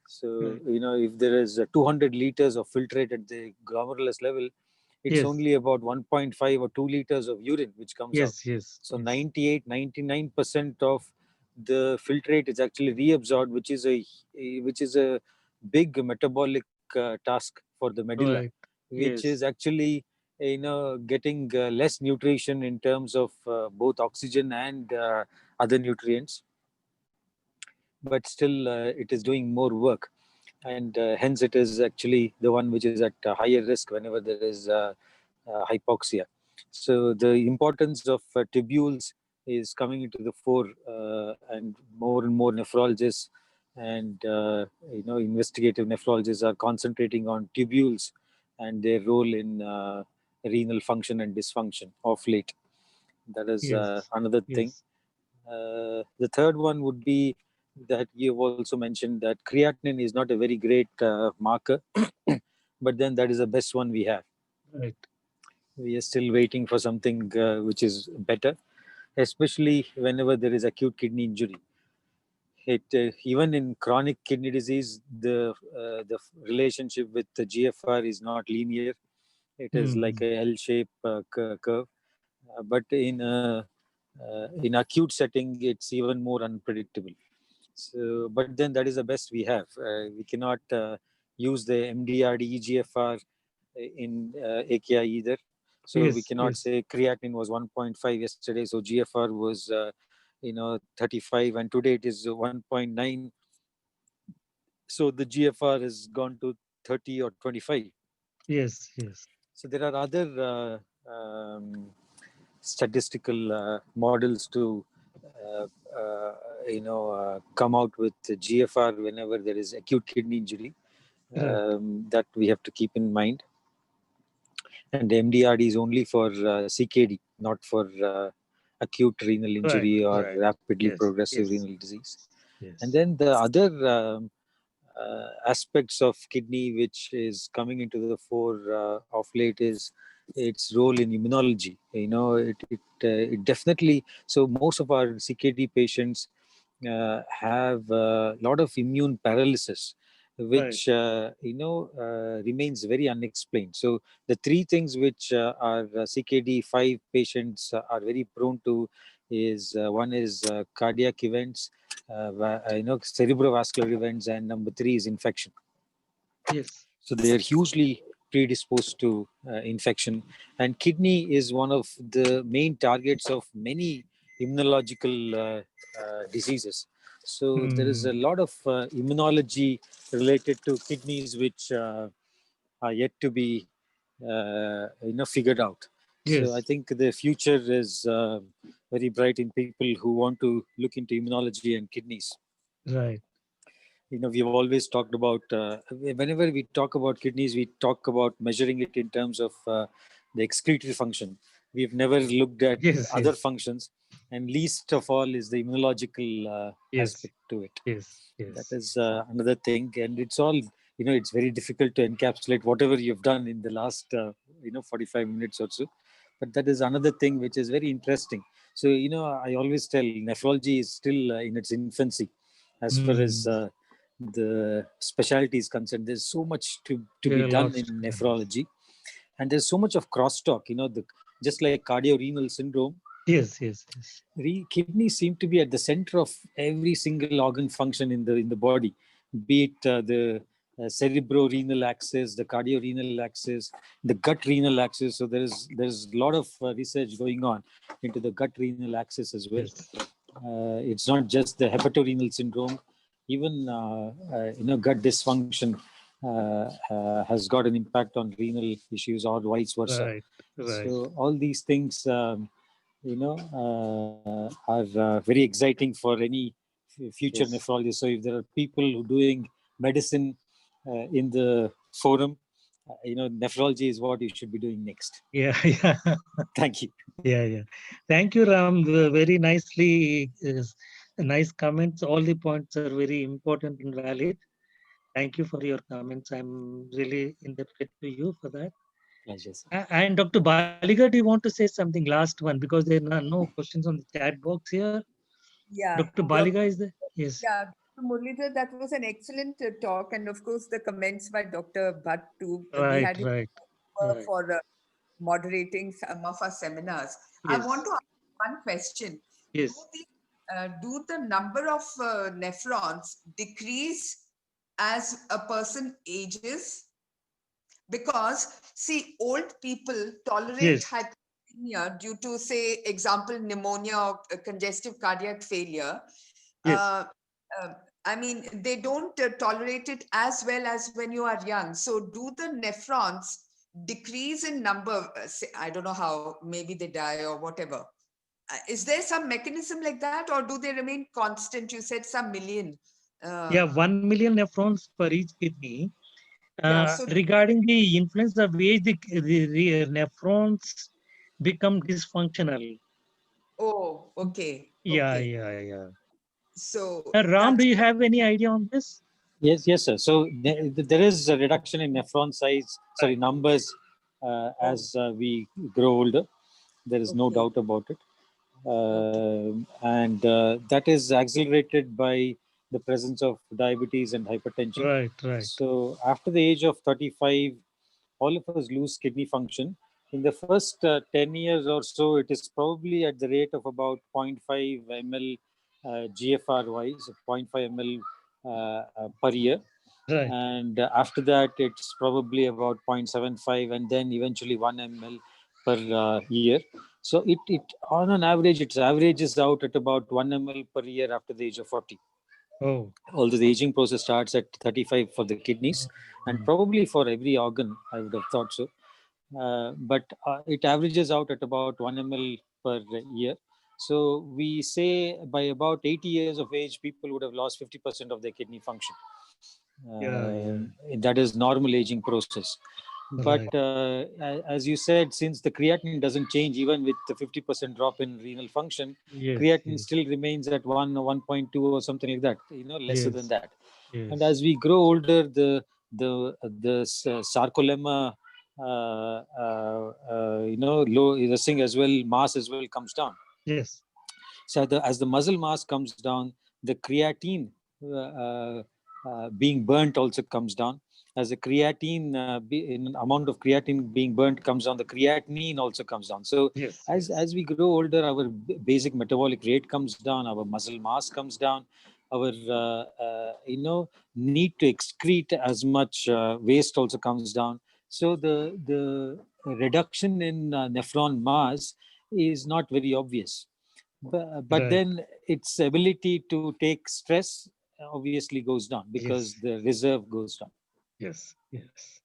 So, right. you know, if there is 200 liters of filtrate at the glomerulus level, it's Yes. only about 1.5 or 2 liters of urine which comes out. Yes. Yes. So Yes. 98, 99% of the filtrate is actually reabsorbed, which is a big metabolic task for the medulla, Right. which Yes. is actually, you know, getting less nutrition in terms of both oxygen and other nutrients, but still it is doing more work, and hence it is actually the one which is at a higher risk whenever there is hypoxia. So the importance of tubules is coming into the fore, and more nephrologists and you know investigative nephrologists are concentrating on tubules and their role in renal function and dysfunction of late. That is Yes. another thing. Yes. The third one would be that you've also mentioned that creatinine is not a very great marker, but then that is the best one we have. Right. We are still waiting for something which is better, especially whenever there is acute kidney injury. It even in chronic kidney disease, the relationship with the GFR is not linear. It is like Hmm. a L-shape curve, but in acute setting, it's even more unpredictable. So, but then that is the best we have. We cannot use the MDRD, EGFR in AKI either. So we Yes, cannot yes. say creatinine was 1.5 yesterday, so GFR was 35, and today it is 1.9. So the GFR has gone to 30 or 25. Yes, yes. So there are other statistical models to uh, uh, come out with the GFR whenever there is acute kidney injury, Right. that we have to keep in mind. And MDRD is only for CKD, not for acute renal Right, injury or right. rapidly Yes, progressive yes, renal disease. And yes. then the other aspects of kidney which is coming into the fore of late is its role in immunology. It definitely, so most of our CKD patients have a lot of immune paralysis, Right. which remains very unexplained. So the three things which our CKD5 patients are very prone to is one is cardiac events, cerebrovascular events, and number three is infection. Yes. So they are hugely predisposed to infection, and kidney is one of the main targets of many immunological diseases. So there is a Mm. lot of immunology related to kidneys which are yet to be figured out. So I Yes. think the future is very bright in people who want to look into immunology and kidneys. Right. We've always talked about whenever we talk about kidneys, we talk about measuring it in terms of the excretory function. We've never looked at Yes, other yes, functions, and least of all is the immunological yes, aspect to it. yes, That yes. is another thing, and it's all, it's very difficult to encapsulate whatever you've done in the last 45 minutes or so. But that is another thing which is very interesting. So I always tell nephrology is still in its infancy as far as Mm. the specialty is concerned. There's so much to There be are done lots in to do. nephrology, and there's so much of crosstalk. Just like cardiorenal syndrome, Yes, yes, yes. kidneys seem to be at the center of every single organ function in the body, be it the cerebrorenal axis, the cardiorenal axis, the gut renal axis. So there's a lot of research going on into the gut renal axis as well. Yes. It's not just the hepatorenal syndrome, even gut dysfunction has got an impact on renal issues or vice versa. Right, right. So all these things are very exciting for any future Yes. nephrologist. So if there are people who doing medicine in the forum, nephrology is what you should be doing next. Yeah, yeah, Thank you. yeah, yeah. Thank you, Ram. Very nicely, nice comments. All the points are very important and valid. Thank you for your comments. I'm really indebted to you for that. Pleasure, sir. And Dr. Baliga, do you want to say something last one? Because there are no questions on the chat box here. Yeah, Dr. Baliga is there? Yes. yeah, Dr. Muralidhar, that was an excellent talk, and of course the comments by Dr. Bhatt too. We Right, had him right, over right. for moderating some of our seminars. I Yes, want to ask one question. yes, Do the number of nephrons decrease as a person ages? Because see, old people tolerate yes, hypertension due to, say, example, pneumonia or congestive cardiac failure. yes. uh, uh, I mean, they don't tolerate it as well as when you are young. So, do the nephrons decrease in number? Say, I don't know how, maybe they die or whatever. Is there some mechanism like that, or do they remain constant? You said some million. Yeah, 1 million nephrons per each kidney. Yeah, so, Regarding the influence of age, the nephrons become dysfunctional. oh, okay, Yeah, okay. yeah, yeah. So, Ram, that's do you have any idea on this? Yes, sir. So there is a reduction in nephron size, sorry, Right. numbers as we grow older. There is no okay. doubt about it. Okay. And that is accelerated by the presence of diabetes and hypertension. Right, right. So after the age of 35, all of us lose kidney function. In the first 10 years or so, it is probably at the rate of about 0.5 ml GFR wise, 0.5 ml per year. Right. And after that it's probably about 0.75, and then eventually 1 ml per year. So it on an average it averages out at about 1 ml per year after the age of 40, Oh. although the aging process starts at 35 for the kidneys and probably for every organ, I would have thought so. But it averages out at about 1 ml per year. So we say by about 80 years of age, people would have lost 50% of their kidney function. Yeah. That is normal aging process. But as you said, since the creatinine doesn't change even with the 50% drop in renal function, Yes. creatinine still remains at 1 or 1.2 or something like that, lesser than Yes. that. Yes. And as we grow older, the sarcolemma, low the thing as well, mass as well comes down. Yes. So as the muscle mass comes down, the creatine being burnt also comes down. As the creatine in amount of creatine being burnt comes down, the creatinine also comes down. So Yes. as we grow older, our basic metabolic rate comes down, our muscle mass comes down, our need to excrete as much waste also comes down. So the reduction in nephron mass is not very obvious. But Right. then its ability to take stress obviously goes down because Yes. the reserve goes down. Yes. Yes.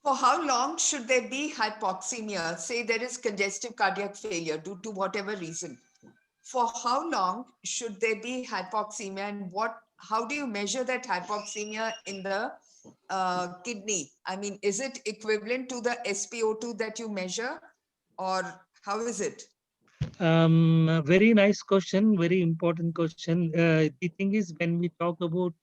For how long should there be hypoxemia? Say there is congestive cardiac failure due to whatever reason. For how long should there be hypoxemia, and how do you measure that hypoxemia in the kidney? I mean, is it equivalent to the SpO2 that you measure, or how is it? Very nice question. Very important question. The thing is, when we talk about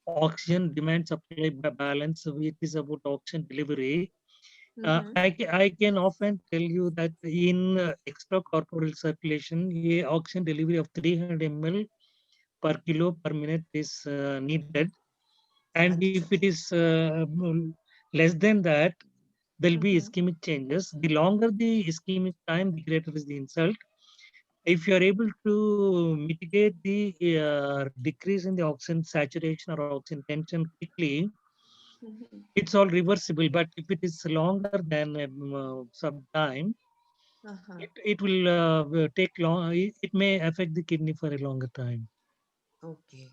oxygen demand supply balance, it is about oxygen delivery. I can often tell you that in extracorporeal circulation, oxygen delivery of 300 ml per kilo per minute is needed. And if it is less than that, there'll be ischemic changes. The longer the ischemic time, the greater is the insult. If you are able to mitigate the decrease in the oxygen saturation or oxygen tension quickly, it's all reversible. But if it is longer than some time, it will take long. It may affect the kidney for a longer time. Okay.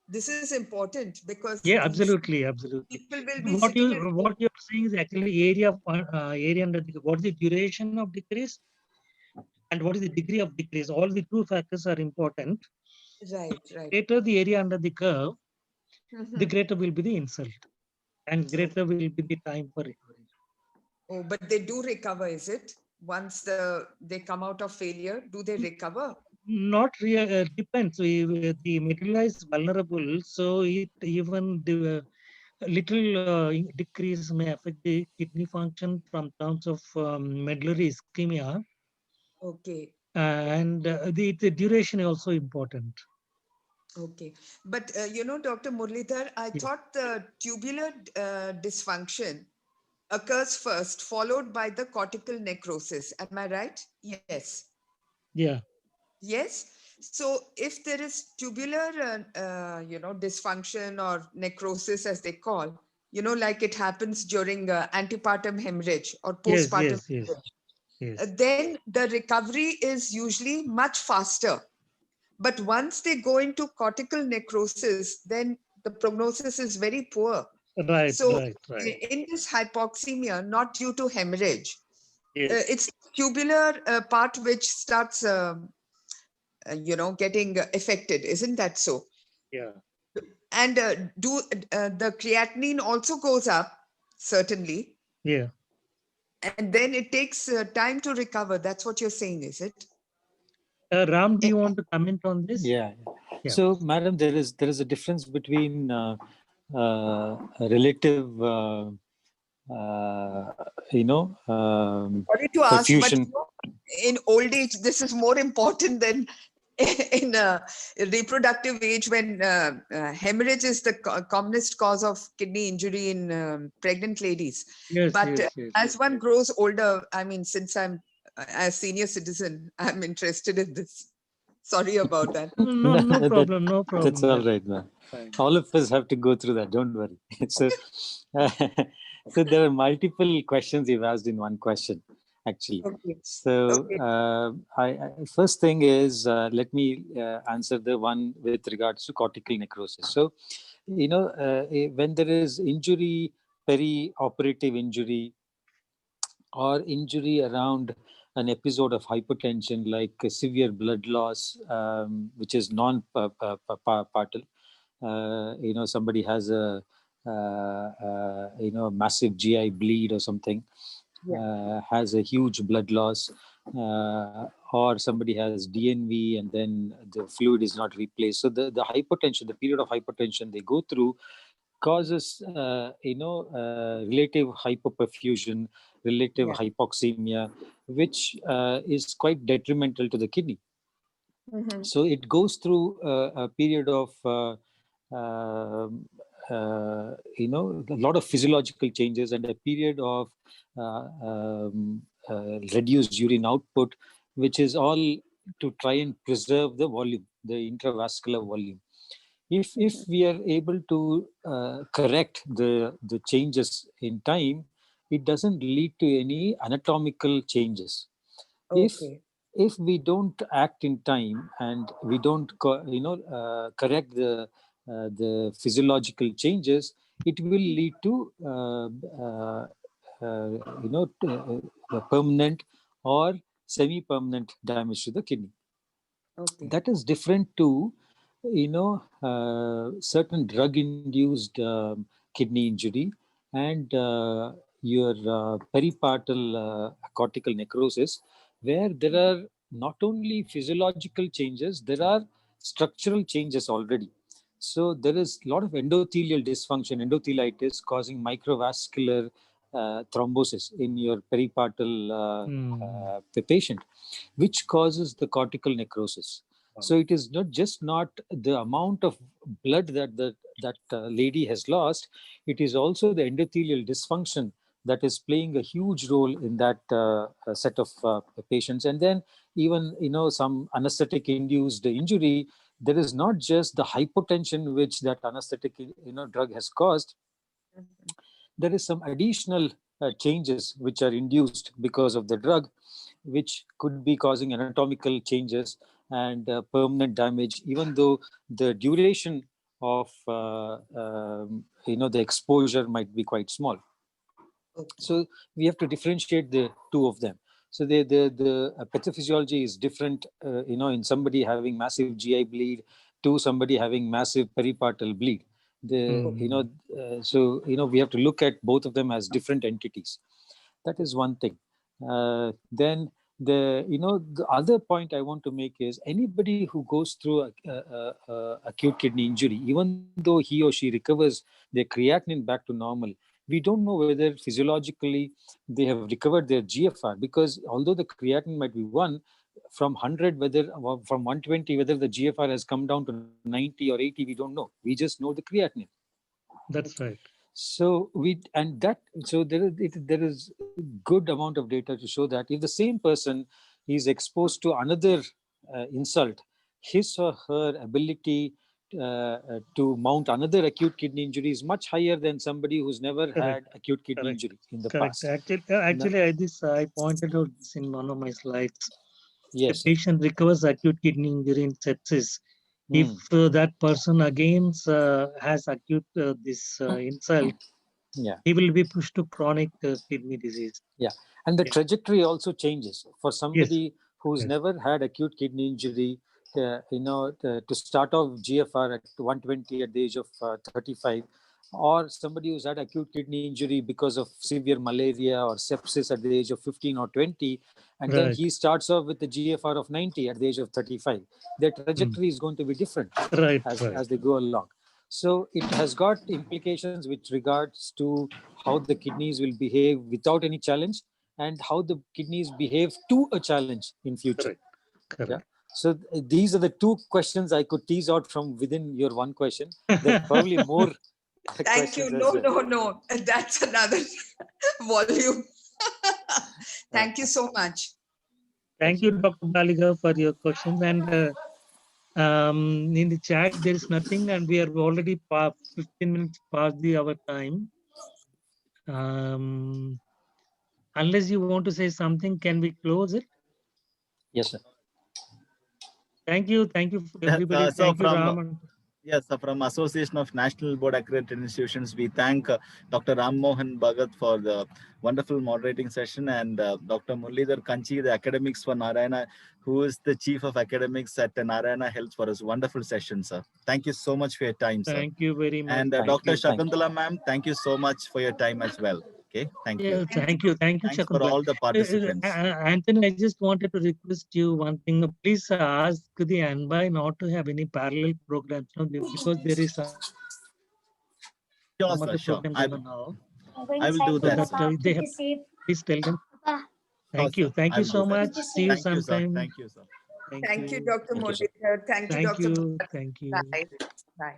This is important because Yeah, absolutely. people will be sitting at What you're saying is actually area under the, what is the duration of decrease and what is the degree of decrease. All the two factors are important. right. Greater the area under the curve, the greater will be the insult, and greater will be the time for recovery. Oh, but they do recover, is it? Once they come out of failure, do they recover? Not really, depends. The material is vulnerable, so it even the little decrease may affect the kidney function from terms of medullary ischemia, Okay. and the duration is also important. Okay. But, Dr. Muralidhar, I thought the tubular dysfunction occurs first, followed by the cortical necrosis. Am I right? Yes. Yeah. Yes. So if there is tubular, dysfunction or necrosis, as they call, like it happens during antepartum hemorrhage or postpartum hemorrhage, then the recovery is usually much faster. But once they go into cortical necrosis, then the prognosis is very poor. Right. So in this hypoxemia, not due to hemorrhage, it's tubular part which starts, getting affected. Isn't that so? Yeah. And the creatinine also goes up, certainly. Yeah. And then it takes time to recover. That's what you're saying, is it? Ram, do you want to comment on this? Yeah. So, madam, there is a difference between relative, Sorry to ask, perfusion. but in old age, this is more important than in reproductive age, when hemorrhage is the commonest cause of kidney injury in pregnant ladies. But as one grows older, I mean, since I'm a senior citizen, I'm interested in this. Sorry about that. No, no That- problem. No problem. That's all right, man. Fine. All of us have to go through that. Don't worry. So, so there are multiple questions you've asked in one question, actually. Okay. So, Okay. first thing is, let me answer the one with regards to cortical necrosis. So, when there is injury, peri-operative injury, or injury around an episode of hypertension, like severe blood loss, which is non-partal. Somebody has a massive GI bleed or something, has a huge blood loss, or somebody has DNV and then the fluid is not replaced. So the hypertension, the period of hypertension they go through causes, relative hypoperfusion, relative hypoxemia, which is quite detrimental to the kidney. Mhm. So it goes through a period of, a lot of physiological changes and a period of reduced urine output, which is all to try and preserve the volume, the intravascular volume. If we are able to correct the changes in time, it doesn't lead to any anatomical changes. Okay. If we don't act in time and we don't correct the physiological changes, it will lead to permanent or semi-permanent damage to the kidney. Okay. That is different to certain drug-induced kidney injury and your peripartal cortical necrosis, where there are not only physiological changes, there are structural changes already. So there is a lot of endothelial dysfunction, endothelitis, causing microvascular thrombosis in your peripartal patient, which causes the cortical necrosis. So it is not the amount of blood that lady has lost. It is also the endothelial dysfunction that is playing a huge role in that set of patients. And then even some anesthetic induced injury. There is not just the hypotension which that anesthetic drug has caused. There is some additional changes which are induced because of the drug, which could be causing anatomical changes and permanent damage, even though the duration of the exposure might be quite small. Okay. So we have to differentiate the two of them. So the pathophysiology is different, in somebody having massive GI bleed to somebody having massive peripartal bleed. So we have to look at both of them as different entities. That is one thing. Then the other point I want to make is anybody who goes through acute kidney injury, even though he or she recovers their creatinine back to normal, we don't know whether physiologically they have recovered their GFR, because although the creatinine might be 1 from 100, whether from 120, whether the GFR has come down to 90 or 80, we don't know. We just know the creatinine. That's right. So there is good amount of data to show that if the same person is exposed to another insult, his or her ability to mount another acute kidney injury is much higher than somebody who's never had acute kidney injury in the past. Actually, I pointed out this in one of my slides. Yes. A patient recovers acute kidney injury in sepsis. If that person again has acute insult, he will be pushed to chronic kidney disease. Yeah, and the trajectory also changes for somebody who's never had acute kidney injury. To start off GFR at 120 at the age of 35, or somebody who's had acute kidney injury because of severe malaria or sepsis at the age of 15 or 20, and then he starts off with the GFR of 90 at the age of 35. Their trajectory is going to be different as they go along. So it has got implications with regards to how the kidneys will behave without any challenge and how the kidneys behave to a challenge in future. Correct. Yeah. So these are the two questions I could tease out from within your one question. There are probably more. Thank you. No. That's another volume. Thank you so much. Thank you, Dr. Baliga, for your questions. And In the chat, there is nothing, and we are already 15 minutes past our time. Unless you want to say something, can we close it? Yes, sir. Thank you everybody. So Thank you, from Ram. yes, from Association of National Board Accredited Institutions, we thank Dr. Ram Mohan Bhagat for the wonderful moderating session, and Dr. Muralidhar Kanchi, the academics for Narayana, who is the chief of academics at Narayana Health, for his wonderful session, sir. Thank you so much for your time, sir. Thank you very much. And Thank Dr. you, thank you. Shakuntala ma'am, thank you so much for your time as well. Okay, thank you. Yeah, thank you, Thanks for Shakuntala. all the participants. Anthony, I just wanted to request you one thing. Please ask the ANBI not to have any parallel programs, no, because there is some Sure, other sir, sure. program going on now. I will do So that, that sir. they have, please tell them. Thank you. Sir. Thank I you will so do that. much. See you Thank you, sir. sometime. Thank you, sir. Thank you, you. Dr. Thank you, sir. Muralidhar. Thank you, Thank Dr. you. Bhagat. Thank you. Bye. Bye.